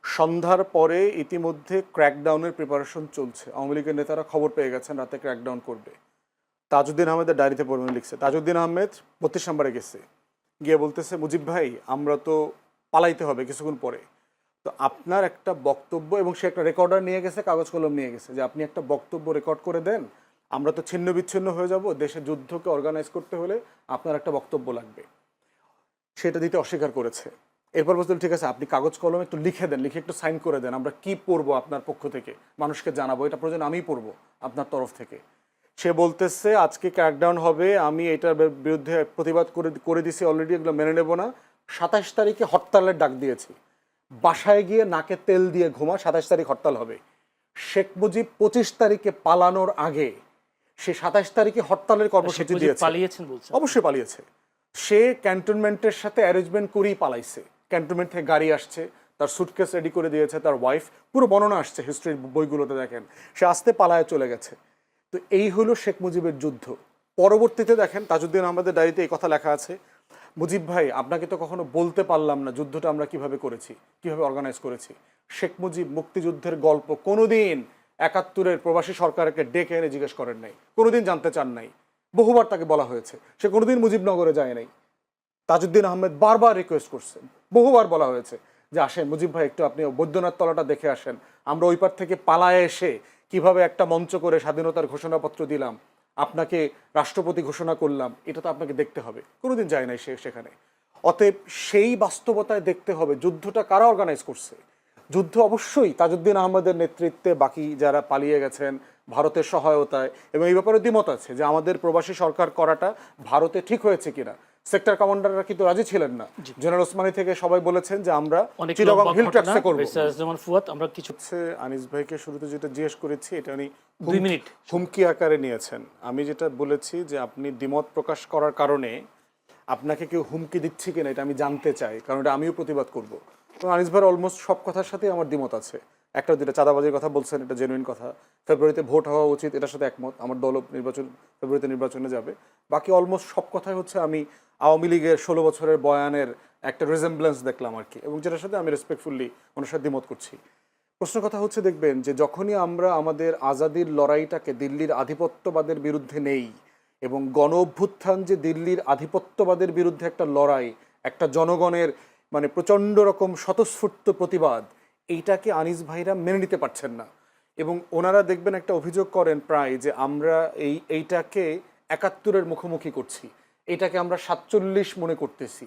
সন্ধ্যার পরে ইতিমধ্যে ক্র্যাকডাউনের প্রিপারেশন চলছে। আওয়ামী লীগের নেতারা খবর পেয়ে গেছেন রাতে ক্র্যাকডাউন করবে। তাজউদ্দিন আহমেদের ডায়েরিতে পড়বেন, লিখছে তাজউদ্দিন আহমেদ 32 নম্বরে গেছে, গিয়ে বলতেছে মুজিব ভাই আমরা তো পালাইতে হবে কিছুক্ষণ পরে, তো আপনার একটা বক্তব্য, এবং সে একটা রেকর্ডার নিয়ে গেছে, কাগজ কলম নিয়ে গেছে, যে আপনি একটা বক্তব্য রেকর্ড করে দেন, আমরা তো ছিন্ন বিচ্ছিন্ন হয়ে যাব, দেশে যুদ্ধকে অর্গানাইজ করতে হলে আপনার একটা বক্তব্য লাগবে। সেটা দিতে অস্বীকার করেছে। এরপর বলছিল ঠিক আছে আপনি কাগজ কলম একটু লিখে দেন, লিখে একটু সাইন করে দেন, আমরা কি পড়বো আপনার পক্ষ থেকে, মানুষকে জানাবো, এটা প্রয়োজন আমিই পড়বো আপনার তরফ থেকে। সে বলতেছে আজকে ক্র্যাকডাউন হবে, আমি এটার বিরুদ্ধে প্রতিবাদ করে দিছি অলরেডি, এগুলো মেনে নেব না। 27 তারিখে হরতালের ডাক দিয়েছি, বাসায় গিয়ে নাকে তেল দিয়ে ঘুমা, 27 তারিখ হরতাল হবে। শেখ মুজিব 25 তারিখে পালানোর আগে সে 27 তারিখে হরতালের কর্মসূচি দিয়েছে। অবশ্যই পালিয়েছে। সে ক্যান্টনমেন্টের সাথে অ্যারেঞ্জমেন্ট করেই পালাইছে। ক্যান্টনমেন্ট থেকে গাড়ি আসছে, তার সুটকেস রেডি করে দিয়েছে তার ওয়াইফ, পুরো বর্ণনা আসছে হিস্ট্রির বইগুলোতে দেখেন, সে আস্তে পালায় চলে গেছে। তো এই হলো শেখ মুজিবের যুদ্ধ। পরবর্তীতে দেখেন তাজউদ্দিন আহমেদের ডায়েরিতে এই কথা লেখা আছে, মুজিব ভাই আপনাকে তো কখনো বলতে পারলাম না যুদ্ধটা আমরা কিভাবে করেছি, কিভাবে অর্গানাইজ করেছি। শেখ মুজিব মুক্তিযুদ্ধের গল্প কোনোদিন 71-এর প্রবাসী সরকারকে ডেকে এনে জিজ্ঞেস করেন নাই, কোনোদিন জানতে চান নাই। বহুবার তাকে বলা হয়েছে, সে কোনোদিন মুজিবনগরে যায় নাই। তাজউদ্দিন আহমেদ বারবার রিকোয়েস্ট করছেন, বহুবার বলা হয়েছে যে আসেন মুজিব ভাই একটু আপনি বৈদ্যনাথ তলাটা দেখে আসেন, আমরা ওই পার থেকে পালায় এসে কিভাবে একটা মঞ্চ করে স্বাধীনতার ঘোষণাপত্র দিলাম, আপনাকে রাষ্ট্রপতি ঘোষণা করলাম, এটা তো আপনাকে দেখতে হবে, কোনোদিন যায় নাই সেখানে। অতএব সেই বাস্তবতায় দেখতে হবে যুদ্ধটা কারা অর্গানাইজ করছে। যুদ্ধ অবশ্যই তাজউদ্দিন আহমদের নেতৃত্বে, বাকি যারা পালিয়ে গেছেন ভারতের সহায়তায়, এবং এই ব্যাপারে দ্বিমত আছে যে আমাদের প্রবাসী সরকার করাটা ভারতে ঠিক হয়েছে কিনা। সেক্টর কমান্ডাররা কিন্তু রাজি ছিলেন না। জেনারেল ওসমানী থেকে সবাই বলেছেন যে আমরা অনেক চিটাগং লম্বা হিল ঘটনা। ট্র্যাক্সে করব। যেমন ফুয়াদ, আমরা কিছু হচ্ছে আনিস ভাইকে শুরুতে যেটা জিজ্ঞেস করেছি এটা উনি 2 মিনিট হুমকি আকারে নিয়েছেন। আমি যেটা বলেছি যে আপনি দ্বিমত প্রকাশ করার কারণে আপনাকে কেউ হুমকি দিচ্ছে কিনা এটা আমি জানতে চাই, কারণ এটা আমিও প্রতিবাদ করব। তো আনিস ভাইয়ের অলমোস্ট সব কথার সাথে আমার দ্বিমত আছে। একটা যেটা চাঁদাবাজির কথা বলছেন, এটা জেনুইন কথা, ফেব্রুয়ারিতে ভোট হওয়া উচিত, এটার সাথে একমত। আমার দল ফেব্রুয়ারিতে নির্বাচনে যাবে। বাকি অলমোস্ট সব কথাই হচ্ছে আমি আওয়ামী লীগের 16 বছরের বয়ানের একটা রিজেম্বলেন্স দেখলাম আর কি, এবং যেটার সাথে আমি রেসপেক্টফুলি ওনার সাথে দ্বিমত করছি। প্রশ্ন কথা হচ্ছে, দেখবেন যে যখনই আমরা আমাদের আজাদির লড়াইটাকে দিল্লির আধিপত্যবাদের বিরুদ্ধে নেই, এবং গণ অভ্যুত্থান যে দিল্লির আধিপত্যবাদের বিরুদ্ধে একটা লড়াই, একটা জনগণের মানে প্রচণ্ড রকম স্বতঃস্ফূর্ত প্রতিবাদ, এইটাকে আনিস ভাইরা মেনে নিতে পারছেন না। এবং ওনারা দেখবেন একটা অভিযোগ করেন প্রায় যে আমরা এইটাকে 71-এর মুখোমুখি করছি, এটাকে আমরা 47 মনে করতেছি।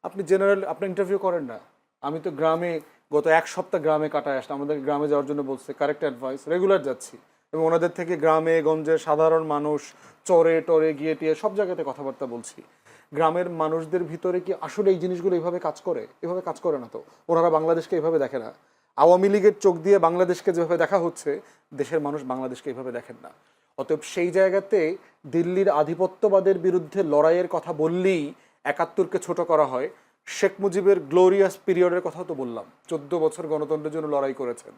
আপনি জেনারেল আপনি ইন্টারভিউ করেন না। আমি তো গ্রামে গত 1 সপ্তাহ গ্রামে কাটায় আসলাম, আমাদের গ্রামে যাওয়ার জন্য বলছে, কারেক্ট অ্যাডভাইস, রেগুলার যাচ্ছি, এবং ওনাদের থেকে গ্রামে গঞ্জে সাধারণ মানুষ চরে টরে গিয়ে টিয়ে সব জায়গাতে কথাবার্তা বলছি। গ্রামের মানুষদের ভিতরে কি আসলে এই জিনিসগুলো এইভাবে কাজ করে? এভাবে কাজ করে না তো। ওনারা বাংলাদেশকে এইভাবে দেখে না। আওয়ামী লীগের চোখ দিয়ে বাংলাদেশকে যেভাবে দেখা হচ্ছে, দেশের মানুষ বাংলাদেশকে এইভাবে দেখেন না। অতএব সেই জায়গাতে দিল্লির আধিপত্যবাদের বিরুদ্ধে লড়াইয়ের কথা বললেই 71-কে ছোট করা হয়। শেখ মুজিবের গ্লোরিয়াস পিরিয়ডের কথাও তো বললাম, 14 বছর গণতন্ত্রের জন্য লড়াই করেছেন,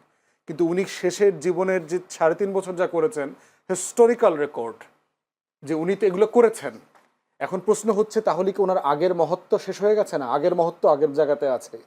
কিন্তু উনি শেষের জীবনের যে 3.5 বছর যা করেছেন, হিস্টোরিক্যাল রেকর্ড, যে উনি তো এগুলো করেছেন। এখন প্রশ্ন হচ্ছে, তাহলে কি ওনার আগের মহত্ব শেষ হয়ে গেছে? না, আগের মহত্ব আগের জায়গাতে আছে,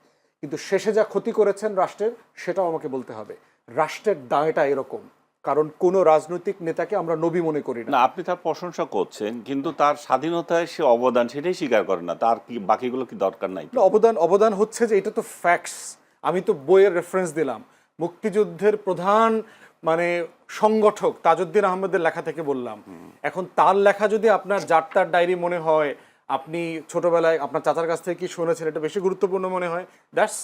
কিন্তু শেষে যা ক্ষতি করেছেন রাষ্ট্রের, সেটাও আমাকে বলতে হবে। রাষ্ট্রের দায়টা এরকম, কারণ কোনো রাজনৈতিক নেতাকে আমরা নবী মনে করি না। না, আপনি তার প্রশংসা করছেন, কিন্তু তার স্বাধীনতায় সে অবদান সেটাই স্বীকার করেন না। তার কি বাকিগুলো কি দরকার নাই? না, অবদান হচ্ছে যে এটা তো ফ্যাক্টস। আমি তো বইয়ের রেফারেন্স দিলাম, মুক্তিযুদ্ধের প্রধান মানে সংগঠক তাজউদ্দিন আহমদের লেখা থেকে বললাম। এখন তার লেখা যদি আপনার যার তার ডায়েরি মনে হয়, আপনি ছোটবেলায় আপনার চাচার কাছ থেকে কি শুনেছেন, এটা বেশি গুরুত্বপূর্ণ মনে হয়, that's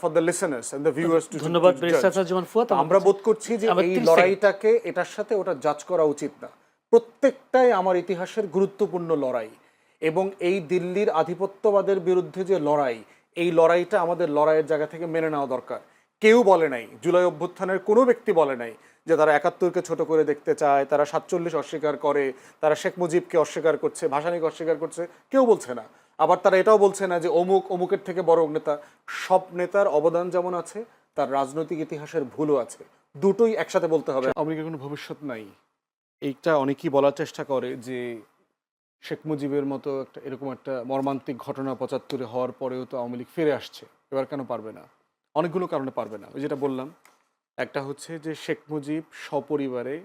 for the listeners and the viewers too ধন্যবাদ ব্যারিস্টার জামান ফুয়াদ। আমরা বোধ করছি যে আমার এই 30 লড়াইটাকে এটার সাথে ওটা জাজ করা উচিত না। প্রত্যেকটাই আমার ইতিহাসের গুরুত্বপূর্ণ লড়াই, এবং এই দিল্লির আধিপত্যবাদের বিরুদ্ধে যে লড়াই, এই লড়াইটা আমাদের লড়াইয়ের জায়গা থেকে মেনে নেওয়া দরকার। কেউ বলে নাই, জুলাই অভ্যুত্থানের কোনো ব্যক্তি বলে নাই যে তারা 71-কে ছোট করে দেখতে চায়, তারা 47 অস্বীকার করে, তারা শেখ মুজিবকে অস্বীকার করছে, ভাসানীকে অস্বীকার করছে, কেউ বলছে না। আবার তারা এটাও বলছে না যে অমুকের থেকে বড় নেতা। সব নেতার অবদান যেমন আছে, তার রাজনৈতিক ইতিহাসের ভুলও আছে, দুটোই একসাথে বলতে হবে। আওয়ামী লীগের কোনো ভবিষ্যৎ নাই, এইটা অনেকেই বলার চেষ্টা করে যে শেখ মুজিবের মতো একটা এরকম একটা মর্মান্তিক ঘটনা 75-এ হওয়ার পরেও তো আওয়ামী লীগ ফিরে আসছে, এবার কেন পারবে না? অনেকগুলো কারণে পারবে না। ওই যেটা বললাম, একটা হচ্ছে যে শেখ মুজিব সপরিবারে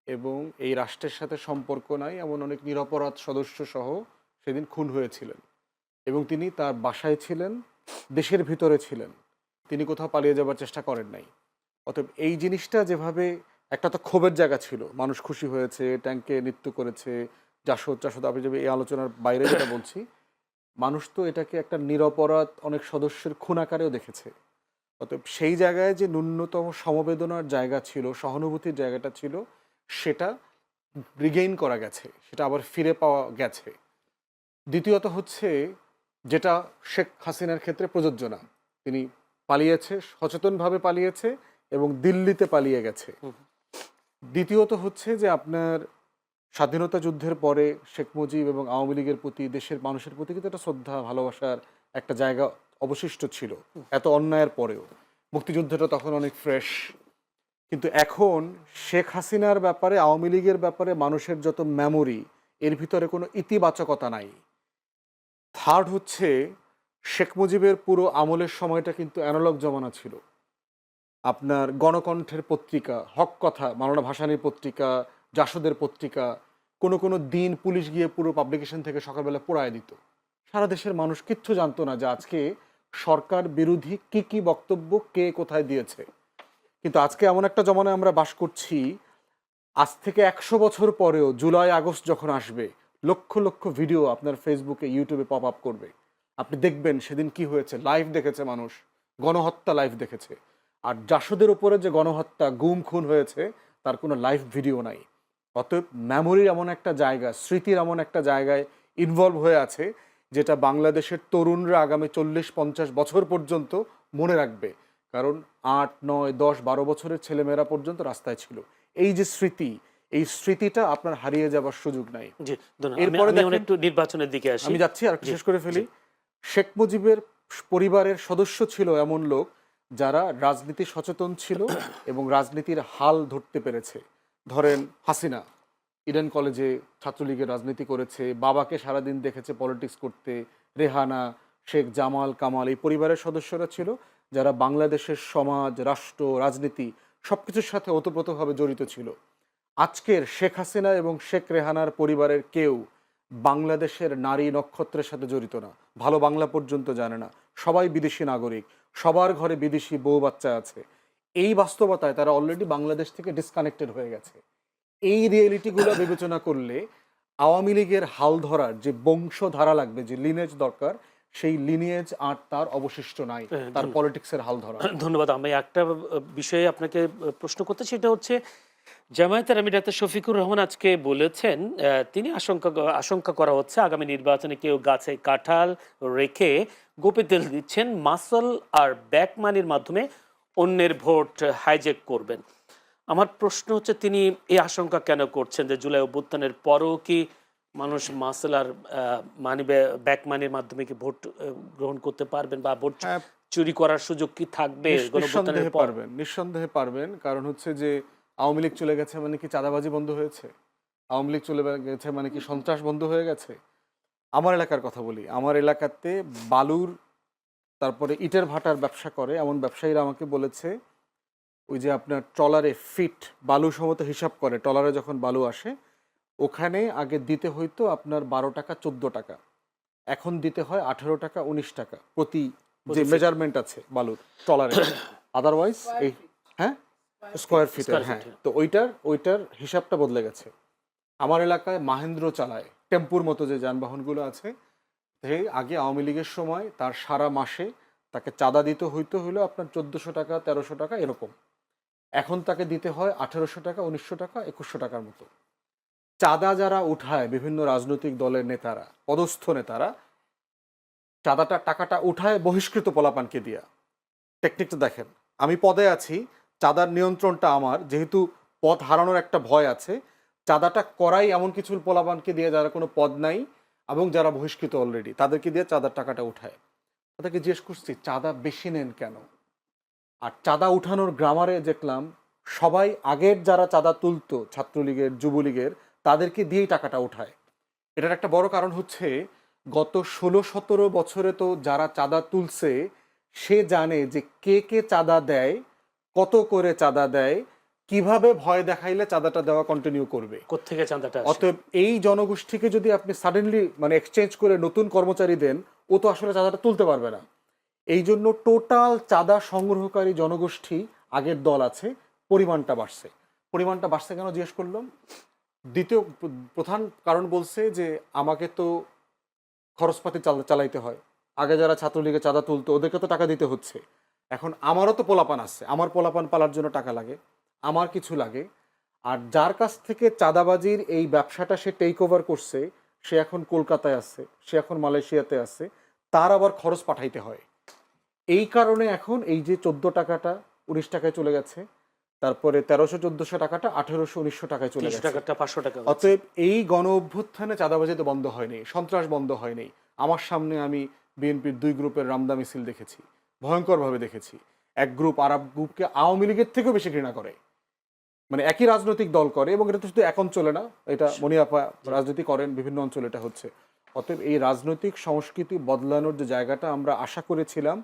এবং এই রাষ্ট্রের সাথে সম্পর্ক নাই এমন অনেক নিরপরাধ সদস্য সহ সেদিন খুন হয়েছিলেন, এবং তিনি তার বাসায় ছিলেন, দেশের ভিতরে ছিলেন, তিনি কোথাও পালিয়ে যাবার চেষ্টা করেন নাই। অতএব এই জিনিসটা যেভাবে একটা তো ক্ষোভের জায়গা ছিল, মানুষ খুশি হয়েছে, ট্যাঙ্কে নৃত্য করেছে, জাসদ আপনি যাবে এই আলোচনার বাইরে যেটা বলছি, মানুষ তো এটাকে একটা নিরপরাধ অনেক সদস্যের খুন আকারেও দেখেছে। অতএব সেই জায়গায় যে ন্যূনতম সমবেদনার জায়গা ছিল, সহানুভূতির জায়গাটা ছিল, সেটা রিগেইন করা গেছে, সেটা আবার ফিরে পাওয়া গেছে। দ্বিতীয়ত হচ্ছে যেটা শেখ হাসিনার ক্ষেত্রে প্রযোজ্য না, তিনি পালিয়েছে, সচেতনভাবে পালিয়েছে এবং দিল্লিতে পালিয়ে গেছে। দ্বিতীয়ত হচ্ছে যে আপনার স্বাধীনতা যুদ্ধের পরে শেখ মুজিব এবং আওয়ামী লীগের প্রতি, দেশের মানুষের প্রতি কিন্তু একটা শ্রদ্ধা ভালোবাসার একটা জায়গা অবশিষ্ট ছিল এত অন্যায়ের পরেও। মুক্তিযুদ্ধটা তখন অনেক ফ্রেশ, কিন্তু এখন শেখ হাসিনার ব্যাপারে, আওয়ামী লীগের ব্যাপারে মানুষের যত মেমোরি, এর ভিতরে কোনো ইতিবাচকতা নাই। থার্ড হচ্ছে শেখ মুজিবের পুরো আমলের সময়টা কিন্তু অ্যানালগ জমানা ছিল। আপনার গণকণ্ঠের পত্রিকা, হক কথা, মাওলানা ভাসানীর পত্রিকা, জাসদের পত্রিকা, কোনো দিন পুলিশ গিয়ে পুরো পাবলিকেশন থেকে সকালবেলা পোড়ায় দিত। সারা দেশের মানুষ কিচ্ছু জানতো না যে আজকে সরকার বিরোধী কি বক্তব্য কে কোথায় দিয়েছে। কিন্তু আজকে এমন একটা জমানায় আমরা বাস করছি, আজ থেকে 100 বছর পরেও জুলাই আগস্ট যখন আসবে, লক্ষ লক্ষ ভিডিও আপনার ফেসবুকে ইউটিউবে পপ আপ করবে। আপনি দেখবেন সেদিন কি হয়েছে, লাইভ দেখেছে মানুষ, গণহত্যা লাইভ দেখেছে। আর জাসদের উপরে যে গণহত্যা, গুম খুন হয়েছে, তার কোনো লাইভ ভিডিও নাই। অতএব মেমোরির এমন একটা জায়গা, স্মৃতির এমন একটা জায়গায় ইনভলভ হয়ে আছে, যেটা বাংলাদেশের তরুণরা আগামী 40-50 বছর পর্যন্ত মনে রাখবে। কারণ 8, 9, 10, 12 বছরের ছেলেমেয়েরা পর্যন্ত রাস্তায় ছিল। এই যে স্মৃতি, এই স্মৃতিটা আপনার হারিয়ে যাবার সুযোগ নাই। জি, ধন্যবাদ। এরপরে আমি দেখেন, একটু নির্বাচনের দিকে আসি। আমি যাচ্ছি আর শেষ করে ফেলি। শেখ মুজিবের পরিবারের সদস্য ছিল এমন লোক যারা রাজনীতি সচেতন ছিল এবং রাজনীতির হাল ধরতে পেরেছে। ধরেন হাসিনা ইডেন কলেজে ছাত্রলীগের রাজনীতি করেছে, বাবাকে সারাদিন দেখেছে পলিটিক্স করতে। রেহানা, শেখ জামাল, কামাল, এই পরিবারের সদস্যরা ছিল যারা বাংলাদেশের সমাজ, রাষ্ট্র, রাজনীতি সবকিছুর সাথে ওতপ্রোতভাবে জড়িত ছিল। আজকের শেখ হাসিনা এবং শেখ রেহানার পরিবারের কেউ বাংলাদেশের নারী নক্ষত্রের সাথে জড়িত না, ভালো বাংলা পর্যন্ত জানে না, সবাই বিদেশি নাগরিক, সবার ঘরে বিদেশি বউ বাচ্চা আছে। এই বাস্তবতায় তারা অলরেডি বাংলাদেশ থেকে ডিসকানেক্টেড হয়ে গেছে। এই রিয়েলিটিগুলো বিবেচনা করলে আওয়ামী লীগের হাল ধরার যে বংশধারা লাগবে, যে লিনেজ দরকার, সেই লিনিয়েজ আর তার অবশিষ্ট নাই, তার পলিটিক্সের হাল ধরা। ধন্যবাদ। আমি একটা বিষয়ে আপনাকে প্রশ্ন করতে, সেটা হচ্ছে জামায়াতের আমির ডাক্তার শফিকুর রহমান আজকে বলেছেন, তিনি আশঙ্কা করা হচ্ছে আগামী নির্বাচনে কেউ গাছে কাঁঠাল রেখে গোপে তেল দিচ্ছেন, মাসল আর ব্যাকমানির মাধ্যমে অন্যের ভোট হাইজ্যাক করবেন। আমার প্রশ্ন হচ্ছে, তিনি এই আশঙ্কা কেন করছেন যে জুলাই অভ্যুত্থানের পরও কি মানুষ মাসল আর ব্যাকমানির মাধ্যমে কি ভোট গ্রহণ করতে পারবেন, বা ভোট চুরি করার সুযোগ কি থাকবে? নিঃসন্দেহে পারবেন। কারণ হচ্ছে যে আওয়ামী লীগ চলে গেছে মানে কি চাঁদাবাজি বন্ধ হয়েছে? আওয়ামী লীগ চলে গেছে মানে কি সন্ত্রাস বন্ধ হয়ে গেছে? আমার এলাকার কথা বলি, আমার এলাকাতে বালুর, তারপরে ইটের ভাটার ব্যবসা করে এমন ব্যবসায়ীরা আমাকে বলেছে, ওই যে আপনার ট্রলারে ফিট বালু সমত হিসাব করে, ট্রলারে যখন বালু আসে ওখানে আগে দিতে হইতো আপনার 12 টাকা 14 টাকা, এখন দিতে হয় 18 টাকা 19 টাকা প্রতি যে মেজারমেন্ট আছে বালুর ট্রলারে। আদারওয়াইজ এই স্কোয়ার ফিটের, তো ওইটার হিসাবটা বদলে গেছে। আমার এলাকায় মাহেন্দ্র চালায়, টেম্পুর মতো যে যানবাহনগুলো আছে, আগে আওয়ামী লীগের সময় তার সারা মাসে তাকে চাঁদা দিতে হইলো আপনার 1400 টাকা 1300 টাকা এরকম। এখন তাকে দিতে হয় 1800 টাকা 1900 টাকা 2100 টাকার মতো। চাঁদা যারা উঠায় বিভিন্ন রাজনৈতিক দলের নেতারা, পদস্থ নেতারা, টাকাটা উঠায় বহিষ্কৃত পোলাপানকে দিয়া। টেকনিকটা দেখেন, আমি পদে আছি, চাঁদার নিয়ন্ত্রণটা আমার, যেহেতু পদ হারানোর একটা ভয় আছে, চাঁদাটা করাই এমন কিছু পোলাপানকে দিয়ে যারা কোনো পদ নাই এবং যারা বহিষ্কৃত অলরেডি, তাদেরকে দিয়ে চাঁদার টাকাটা উঠায়। তাদেরকে জিজ্ঞেস করছি চাঁদা বেশি নেন কেন? আর চাঁদা উঠানোর গ্রামারে দেখলাম সবাই আগের যারা চাঁদা তুলতো, ছাত্রলীগের, যুবলীগের, তাদেরকে দিয়েই টাকাটা উঠায়। এটার একটা বড় কারণ হচ্ছে গত 16-17 বছরে তো যারা চাঁদা তুলছে সে জানে যে কে কে চাঁদা দেয়, কত করে চাঁদা দেয়, কিভাবে ভয় দেখাইলে চাঁদাটা দেওয়া কন্টিনিউ করবে, কোত্থেকে চাঁদাটা আসে। অতএব এই জনগোষ্ঠীকে যদি আপনি সাডেনলি মানে এক্সচেঞ্জ করে নতুন কর্মচারী দেন, ও তো আসলে চাঁদাটা তুলতে পারবে না। এই জন্য টোটাল চাঁদা সংগ্রহকারী জনগোষ্ঠী আগের দল আছে, পরিমাণটা বাড়ছে কেন জিজ্ঞেস করলাম। দ্বিতীয় প্রধান কারণ বলছে যে আমাকে তো খরচপাতি চালাইতে হয়, আগে যারা ছাত্রলীগে চাঁদা তুলতো ওদেরকে তো টাকা দিতে হচ্ছে, এখন আমারও তো পোলাপান আছে, আমার পোলাপান পালার জন্য টাকা লাগে, আমার কিছু লাগে। আর যার কাছ থেকে চাঁদাবাজির এই ব্যবসাটা সে টেক ওভার করছে, সে এখন কলকাতায় আছে, সে এখন মালয়েশিয়াতে আছে, তার আবার খরচ পাঠাইতে হয়। এই কারণে এখন এই যে 14 টাকাটা 19 টাকায় চলে গেছে, তারপরে 1300-1400 টাকাটা 1800-1900 টাকায় চলে গেছে। টাকাটা 500 টাকা। অতএব এই গণ অভ্যুত্থানে চাঁদাবাজি তো বন্ধ হয়নি, সন্ত্রাস বন্ধ হয়নি। আমার সামনে আমি বিএনপির 2 গ্রুপের রামদা মিছিল দেখেছি, ভয়ঙ্করভাবে দেখেছি। এক গ্রুপ আরব গ্রুপকে আওয়ামী লীগের থেকেও বেশি ঘৃণা করে, মানে একই রাজনৈতিক দল করে, এবং এটা তো শুধু এক অঞ্চলে না, এটা মনিয়াপা রাজনীতি করেন, বিভিন্ন অঞ্চলে এটা হচ্ছে। অতএব এই রাজনৈতিক সংস্কৃতি বদলানোর যে জায়গাটা আমরা আশা করেছিলাম,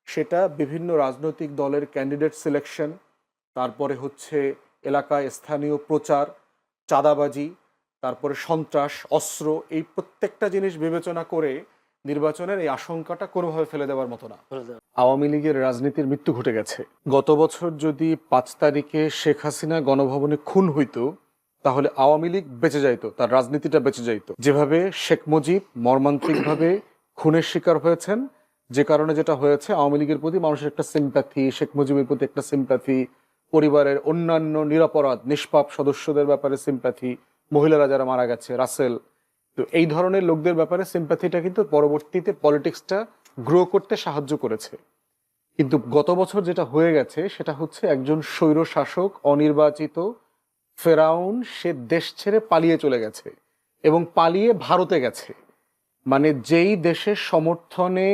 সেটা বিভিন্ন রাজনৈতিক দলের ক্যান্ডিডেট সিলেকশন, তারপরে হচ্ছে এলাকায় স্থানীয় প্রচার, চাঁদাবাজি, তারপরে সন্ত্রাস, অস্ত্র, এই প্রত্যেকটা জিনিস বিবেচনা করে নির্বাচনের এই আশঙ্কাটা কোনোভাবে ফেলে দেওয়ার মতো না। আওয়ামী লীগের রাজনীতির মৃত্যু ঘটে গেছে। গত বছর যদি 5 তারিখে শেখ হাসিনা গণভবনে খুন হইতো, তাহলে আওয়ামী লীগ বেঁচে যাইতো, তার রাজনীতিটা বেঁচে যাইতো। যেভাবে শেখ মুজিব মর্মান্তিকভাবে খুনের শিকার হয়েছেন, যে কারণে যেটা হয়েছে আওয়ামী লীগের প্রতি মানুষের একটা সিম্প্যাথি, শেখ মুজিবের প্রতি একটা সিম্প্যাথি, পরিবারের অন্যান্য নিরপরাধ নিষ্পাপ সদস্যদের ব্যাপারে সিম্প্যাথি, মহিলারা যারা মারা গেছে, রাসেল, তো এই ধরনের লোকদের ব্যাপারে সিম্প্যাথিটা কিন্তু পরবর্তীতে পলিটিক্সটা গ্রো করতে সাহায্য করেছে। কিন্তু গত বছর যেটা হয়ে গেছে সেটা হচ্ছে একজন স্বৈর শাসক, অনির্বাচিত ফেরাউন, সে দেশ ছেড়ে পালিয়ে চলে গেছে এবং পালিয়ে ভারতে গেছে। মানে যেই দেশের সমর্থনে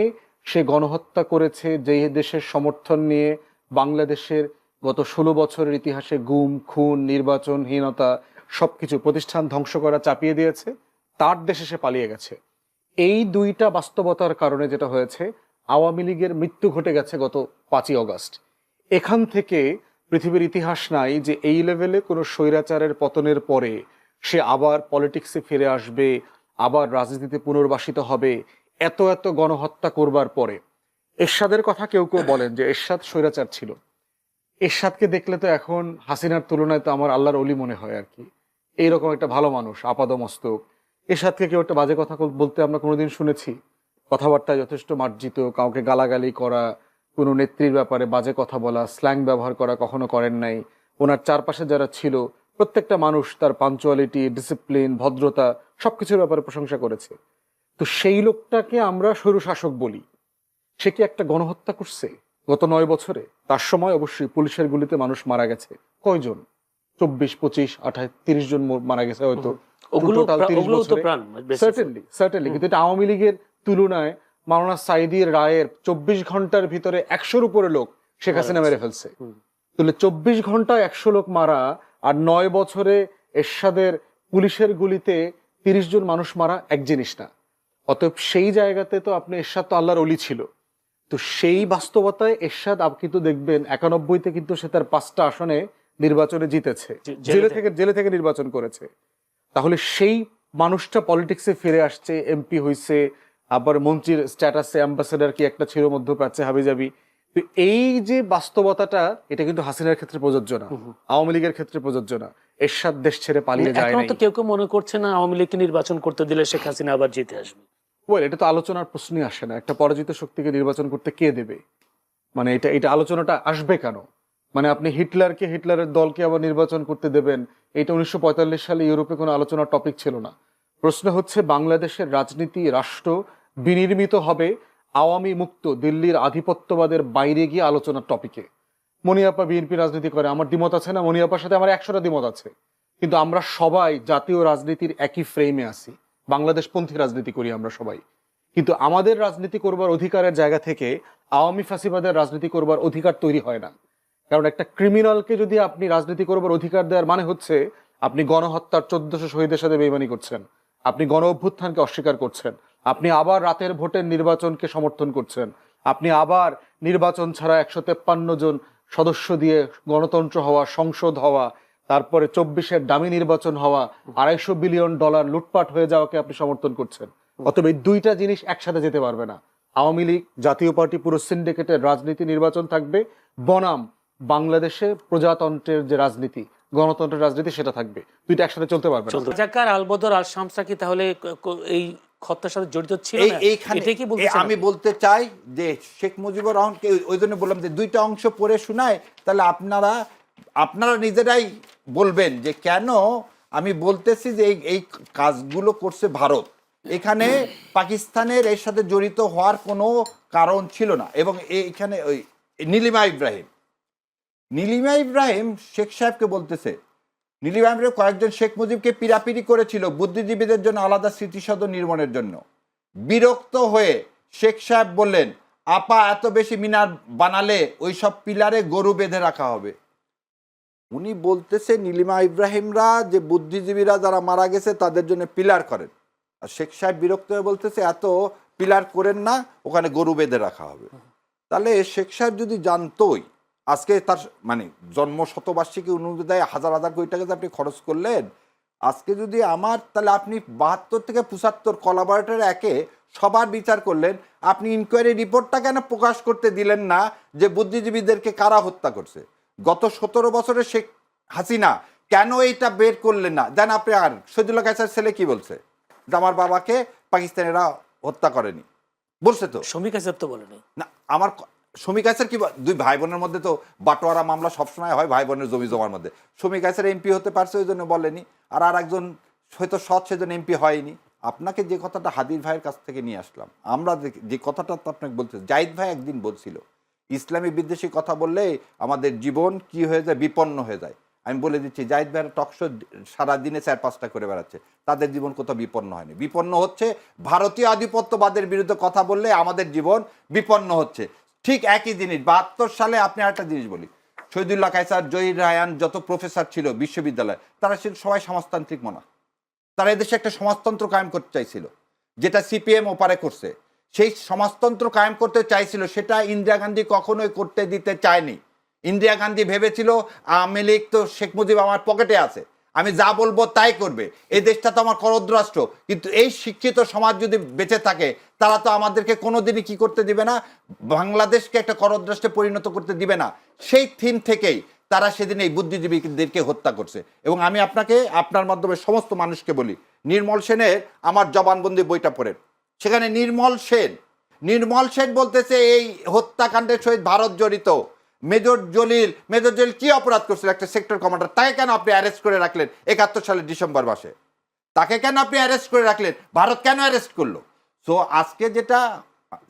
সে গণহত্যা করেছে, যেই দেশের সমর্থন নিয়ে বাংলাদেশের গত 16 বছরের ইতিহাসে গুম, খুন, নির্বাচনহীনতা সবকিছু প্রতিষ্ঠান ধ্বংস করা চাপিয়ে দিয়েছে, তার দেশে সে পালিয়ে গেছে। এই দুইটা বাস্তবতার কারণে যেটা হয়েছে, আওয়ামী লীগের মৃত্যু ঘটে গেছে গত 5ই অগস্ট। এখান থেকে পৃথিবীর ইতিহাস নাই যে এই লেভেলে কোনো স্বৈরাচারের পতনের পরে সে আবার পলিটিক্সে ফিরে আসবে, আবার রাজনীতিতে পুনর্বাসিত হবে, এত এত গণহত্যা করবার পরে। এরশাদের কথা কেউ কেউ বলেন যে এরশাদ স্বৈরাচার ছিল। এরশাদকে দেখলে তো এখন হাসিনার তুলনায় তো আমার আল্লাহর অলি মনে হয় আর কি, এইরকম একটা ভালো মানুষ, আপাদমস্তক। এরশাদকে কেউ একটা বাজে কথা বলতে আমরা কোনোদিন শুনেছি? কথাবার্তায় যথেষ্ট মার্জিত, কাউকে গালাগালি করা, কোনো নেত্রীর ব্যাপারে বাজে কথা বলা, স্ল্যাং ব্যবহার করা কখনো করেন নাই। ওনার চারপাশে যারা ছিল প্রত্যেকটা মানুষ তার পাঞ্চুয়ালিটি, ডিসিপ্লিন, ভদ্রতা সবকিছুর ব্যাপারে প্রশংসা করেছে। তো সেই লোকটাকে আমরা স্বৈরশাসক বলি। সে কি একটা গণহত্যা করছে গত 9 বছরে? তার সময় অবশ্যই পুলিশের গুলিতে মানুষ মারা গেছে। কয়জন? 24, 25, 28, 30 জন মারা গেছে হয়তো। সার্টেনলি। কিন্তু এটা আওয়ামী লীগের তুলনায় মাওলানা সাঈদীর রায়ের 24 ঘন্টার ভিতরে 100-র উপরে লোক শেখ হাসিনা মেরে ফেলছে। তাহলে 24 ঘন্টায় 100 লোক মারা আর 9 বছরে এরশাদের পুলিশের গুলিতে 30 জন মানুষ মারা এক জিনিস না। অতএব সেই জায়গাতে তো আপনি এরশাদ তো আল্লাহর অলি ছিল। তো সেই বাস্তবতায় এরশাদ কিন্তু দেখবেন 91-তে কিন্তু সে তার 5টা আসনে নির্বাচনে জিতেছে, জেলে থেকে নির্বাচন করেছে। তাহলে সেই মানুষটা পলিটিক্সে ফিরে আসছে, এমপি হইছে, আবার মন্ত্রীর স্ট্যাটাসে, অ্যাম্বাসেডার কি একটা ছিল মধ্যপ্রাচ্যে হাবিজাবি। তো এই যে বাস্তবতাটা, এটা কিন্তু হাসিনার ক্ষেত্রে প্রযোজ্য না, আওয়ামী লীগের ক্ষেত্রে প্রযোজ্য না। এরশাদ দেশ ছেড়ে পালিয়ে যায় না। কেউ কেউ মনে করছে না আওয়ামী লীগকে নির্বাচন করতে দিলে শেখ হাসিনা আবার জিতে আসবে। এটা তো আলোচনার প্রশ্নই আসে না। একটা পরাজিত শক্তিকে নির্বাচন করতে কে দেবে? মানে এটা আলোচনাটা আসবে কেন? মানে আপনি হিটলারের দলকে আবার নির্বাচন করতে দেবেন, এটা 1945 সালে ইউরোপে কোনো আলোচনার টপিক ছিল না। প্রশ্ন হচ্ছে বাংলাদেশের রাজনীতি, রাষ্ট্র বিনির্মিত হবে আওয়ামী মুক্ত দিল্লির আধিপত্যবাদের বাইরে গিয়ে আলোচনার টপিকে। মনিয়াপা বিএনপি রাজনীতি করে, আমার দ্বিমত আছে না? মনিয়াপার সাথে আমার 100টা দ্বিমত আছে, কিন্তু আমরা সবাই জাতীয় রাজনীতির একই ফ্রেমে আছি। বাংলাদেশপন্থী রাজনীতি করি আমরা সবাই, কিন্তু আমাদের রাজনীতি করবার অধিকারের জায়গা থেকে আওয়ামী ফাঁসিবাদের রাজনীতি করবার অধিকার তৈরি হয় না। কারণ একটা ক্রিমিনালকে যদি আপনি রাজনীতি করবার অধিকার দেওয়ার মানে হচ্ছে আপনি গণহত্যার 1400 শহীদের সাথে বেইমানি করছেন, আপনি গণ অভ্যুত্থানকে অস্বীকার করছেন, আপনি আবার রাতের ভোটের নির্বাচনকে সমর্থন করছেন, আপনি আবার নির্বাচন ছাড়া 153 জন সদস্য দিয়ে গণতন্ত্র হওয়া, সংসদ হওয়া, তারপরে 24-এর দামি নির্বাচন হওয়া, $250 বিলিয়ন লুটপাট হয়ে যাওয়াকে আপনি সমর্থন করছেন। অতএব এই দুইটা জিনিস একসাথে যেতে পারবে না। আওয়ামী লীগ, জাতীয় পার্টি, পুরো সিন্ডিকেটের রাজনীতি, নির্বাচন থাকবে, বনাম বাংলাদেশে প্রজাতন্ত্রের যে রাজনীতি, গণতন্ত্রের রাজনীতি, সেটা থাকবে। দুইটা একসাথে চলতে পারবে না। রাজাকার, আলবদর, আল শামসা কি তাহলে এই হত্যার সাথে জড়িত ছিল না? এটাই কি বলতে আমি বলতে চাই যে শেখ মুজিবুর রহমানকে, ওই জন্য বললাম যে দুইটা অংশ পড়ে শোনায়, তাহলে আপনারা নিজেরাই বলবেন যে কেন আমি বলতেছি যে এই কাজগুলো করছে ভারত। এখানে পাকিস্তানের এর সাথে জড়িত হওয়ার কোনো কারণ ছিল না। এবং এইখানে ওই নীলিমা ইব্রাহিম শেখ সাহেবকে বলতেছে, নীলিমা ইব্রাহিম কয়েকজন শেখ মুজিবকে পিরাপিরি করেছিল বুদ্ধিজীবীদের জন্য আলাদা স্মৃতিসৌধ নির্মাণের জন্য। বিরক্ত হয়ে শেখ সাহেব বললেন, আপা এত বেশি মিনার বানালে ওই সব পিলারে গরু বেঁধে রাখা হবে। উনি বলতেছে নীলিমা ইব্রাহিমরা যে বুদ্ধিজীবীরা যারা মারা গেছে তাদের জন্য পিলার করেন, আর শেখ সাহেব বিরক্ত হয়ে বলতেছে এত পিলার করেন না, ওখানে গরু বেঁধে রাখা হবে। তাহলে শেখ সাহেব যদি জানতোই, আজকে তার মানে জন্ম শতবার্ষিকী অনুদায় হাজার হাজার কোটি টাকা আপনি খরচ করলেন, আজকে যদি তাহলে আপনি 72 থেকে 75 কোলাবরেটর একে সবার বিচার করলেন, আপনি ইনকোয়ারি রিপোর্টটা কেন প্রকাশ করতে দিলেন না যে বুদ্ধিজীবীদেরকে কারা হত্যা করছে? গত 17 বছরে শেখ হাসিনা কেন এইটা বের করলেন না? দেন আপনি আর শহীদুল্লাহ কায়সার ছেলে কি বলছে যে আমার বাবাকে পাকিস্তানিরা হত্যা করেনি, বলছে তো। শমী কায়সার তো বলেনি। না, আমার শমী কায়সার কি দুই ভাই বোনের মধ্যে তো বাটোয়ারা মামলা সবসময় হয় ভাই বোনের জমি জমার মধ্যে। শমী কায়সার এমপি হতে পারছে ওই জন্য বলেনি, আর একজন হয়তো সৎ সেজন্য এমপি হয়নি। আপনাকে যে কথাটা হাদির ভাইয়ের কাছ থেকে নিয়ে আসলাম, আমরা যে কথাটা তো আপনাকে বলতে, জাহিদ ভাই একদিন বলছিল ইসলামী বিদ্বেষী কথা বললে আমাদের জীবন কি হয়ে যায়, বিপন্ন হয়ে যায়। আমি বলে দিচ্ছি, জাহিদ ভাইয়ের টকশো সারাদিনে 4-5টা করে বেড়াচ্ছে, তাদের জীবন কোথাও বিপন্ন হয়নি। বিপন্ন হচ্ছে ভারতীয় আধিপত্যবাদের বিরুদ্ধে কথা বললে আমাদের জীবন বিপন্ন হচ্ছে। ঠিক একই জিনিস 72 সালে আপনি একটা জিনিস বলি, শহীদুল্লাহ কায়সার, জহির রায়হান, যত প্রফেসর ছিল বিশ্ববিদ্যালয়ে, তারা ছিল সবাই সমাজতান্ত্রিক মনা। তারা এদেশে একটা সমাজতন্ত্র কায়েম করতে চাইছিল, যেটা সিপিএম ওপারে করছে। সেই সমাজতন্ত্র কায়েম করতে চাইছিল, সেটা ইন্দিরা গান্ধী কখনোই করতে দিতে চায়নি। ইন্দিরা গান্ধী ভেবেছিল আওয়ামী লীগ তো শেখ মুজিব আমার পকেটে আছে, আমি যা বলবো তাই করবে, এই দেশটা তো আমার করদ্রাষ্ট্র। কিন্তু এই শিক্ষিত সমাজ যদি বেঁচে থাকে, তারা তো আমাদেরকে কোনোদিনই কি করতে দিবে না, বাংলাদেশকে একটা করদ্রাষ্ট্রে পরিণত করতে দিবে না। সেই থিম থেকেই তারা সেদিন এই বুদ্ধিজীবীদেরকে হত্যা করছে। এবং আমি আপনাকে আপনার মাধ্যমে সমস্ত মানুষকে বলি, নির্মল সেনের আমার জবানবন্দি বইটা পড়েন, সেখানে নির্মল সেন বলতেছে এই হত্যাকাণ্ডের সহিত ভারত জড়িত। মেজর জলিল কি অপরাধ করছিল? একটা সেক্টর কমান্ডার, তাকে কেন আপনি অ্যারেস্ট করে রাখলেন 71 সালের ডিসেম্বর মাসে? তাকে কেন আপনি অ্যারেস্ট করে রাখলেন? ভারত কেন অ্যারেস্ট করলো? সো আজকে যেটা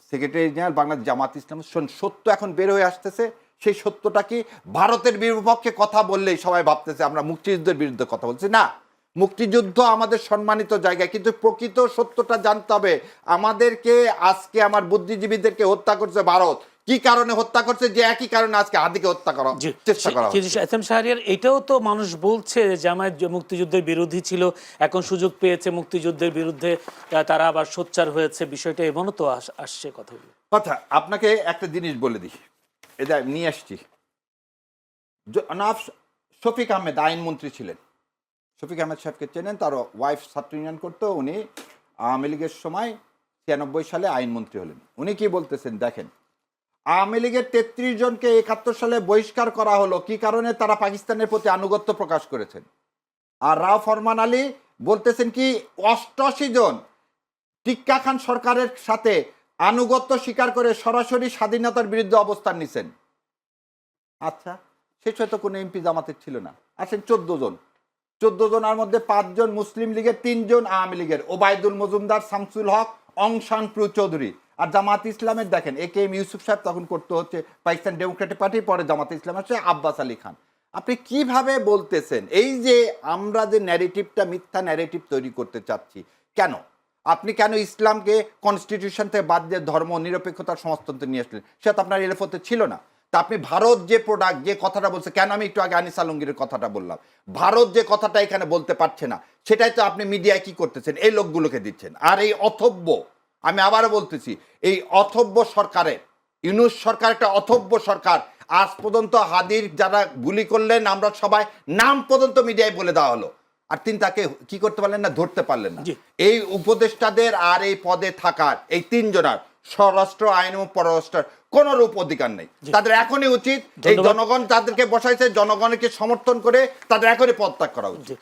সেক্রেটারি জেনারেল বাংলাদেশ জামাত ইসলাম, সত্য এখন বের হয়ে আসতেছে। সেই সত্যটা কি, ভারতের বিপক্ষে কথা বললেই সবাই ভাবতেছে আমরা মুক্তিযুদ্ধের বিরুদ্ধে কথা বলছি। না, মুক্তিযুদ্ধ আমাদের সম্মানিত জায়গায়, কিন্তু প্রকৃত সত্যটা জানতে হবে আমাদেরকে। আজকে আমার বুদ্ধিজীবীদেরকে হত্যা করছে ভারত, কি কারণে হত্যা করছে? যে একই কারণে আজকে হাদিকে হত্যা করা চেষ্টা করা হচ্ছে। এসএম শাহরিয়ার, এটাও তো মানুষ বলছে জামায়াত মুক্তিযুদ্ধের বিরোধী ছিল, এখন সুযোগ পেয়েছে মুক্তিযুদ্ধের বিরুদ্ধে, তারা আবার সোচ্চার হয়েছে, বিষয়টা এমনও তো আসছে কথাগুলো। আচ্ছা, আপনাকে একটা জিনিস বলে দিই, এটা নিয়ে আসছি। জনাব শফিক আহমেদ আইনমন্ত্রী ছিলেন, শফিক আহমেদ সাহেবকে চেনেন, তার ওয়াইফ ছাত্র ইউনিয়ন করতো। উনি আওয়ামী লীগের সময় 96 সালে আইনমন্ত্রী হলেন। উনি কি বলতেছেন দেখেন, আওয়ামী লীগের 33 জনকে 71 সালে বহিষ্কার করা হলো কি কারণে? তারা পাকিস্তানের প্রতি আনুগত্য প্রকাশ করেছেন। আর রাও ফরমান আলী বলতেছেন কি 88 জন টিক্কা খান সরকারের সাথে আনুগত্য স্বীকার করে সরাসরি স্বাধীনতার বিরুদ্ধে অবস্থান নিছেন। আচ্ছা, শেষ হয়তো কোনো এমপি জামাতের ছিল না, আসেন 14 জনের মধ্যে 5 জন মুসলিম লীগের, 3 জন আওয়ামী লীগের, ওবায়দুল মজুমদার, শামসুল হক, অংশান প্রু চৌধুরী। আর জামাত ইসলামের দেখেন এ কে এম ইউসুফ সাহেব, তখন করতে হচ্ছে পাকিস্তান ডেমোক্রেটিক পার্টি, পরে জামাত ইসলাম আছে আব্বাস আলী খান। আপনি কিভাবে বলতেছেন এই যে আমরা যে ন্যারেটিভটা, মিথ্যা ন্যারেটিভ তৈরি করতে চাচ্ছি কেন? আপনি কেন ইসলামকে কনস্টিটিউশন থেকে বাদ দিয়ে ধর্ম নিরপেক্ষতার সমাজতন্ত্রে নিয়ে আসলেন? সেটা তো আপনার এলএফতে ছিল না। তা আপনি ভারত যে প্রোডাক্ট, যে কথাটা বলছে, কেন আমি একটু আগে আনিস আলমগীরের কথাটা বললাম, ভারত যে কথাটা এখানে বলতে পারছে না, সেটাই তো আপনি মিডিয়ায় কি করতেছেন, এই লোকগুলোকে দিচ্ছেন। আর এই অথব্য, আমি আবারও বলতেছি, এই অথব্য সরকারের, ইউনূস সরকার একটা অথব্য সরকার। আজ পর্যন্ত হাদির যারা গুলি করলেন, আমরা সবাই নাম পর্যন্ত মিডিয়ায় বলে দেওয়া হলো, আর তিনি তাকে কি করতে পারলেন না, ধরতে পারলেন না। এই উপদেষ্টাদের আর এই পদে থাকার এই 3 জনের স্বরাষ্ট্র আইন এবং পররাষ্ট্র কোন রূপ অধিকার নেই। তাদের এখনই উচিত, এই জনগণ তাদেরকে বসাইছে, জনগণকে সমর্থন করে তাদের এখনই পদত্যাগ করা উচিত।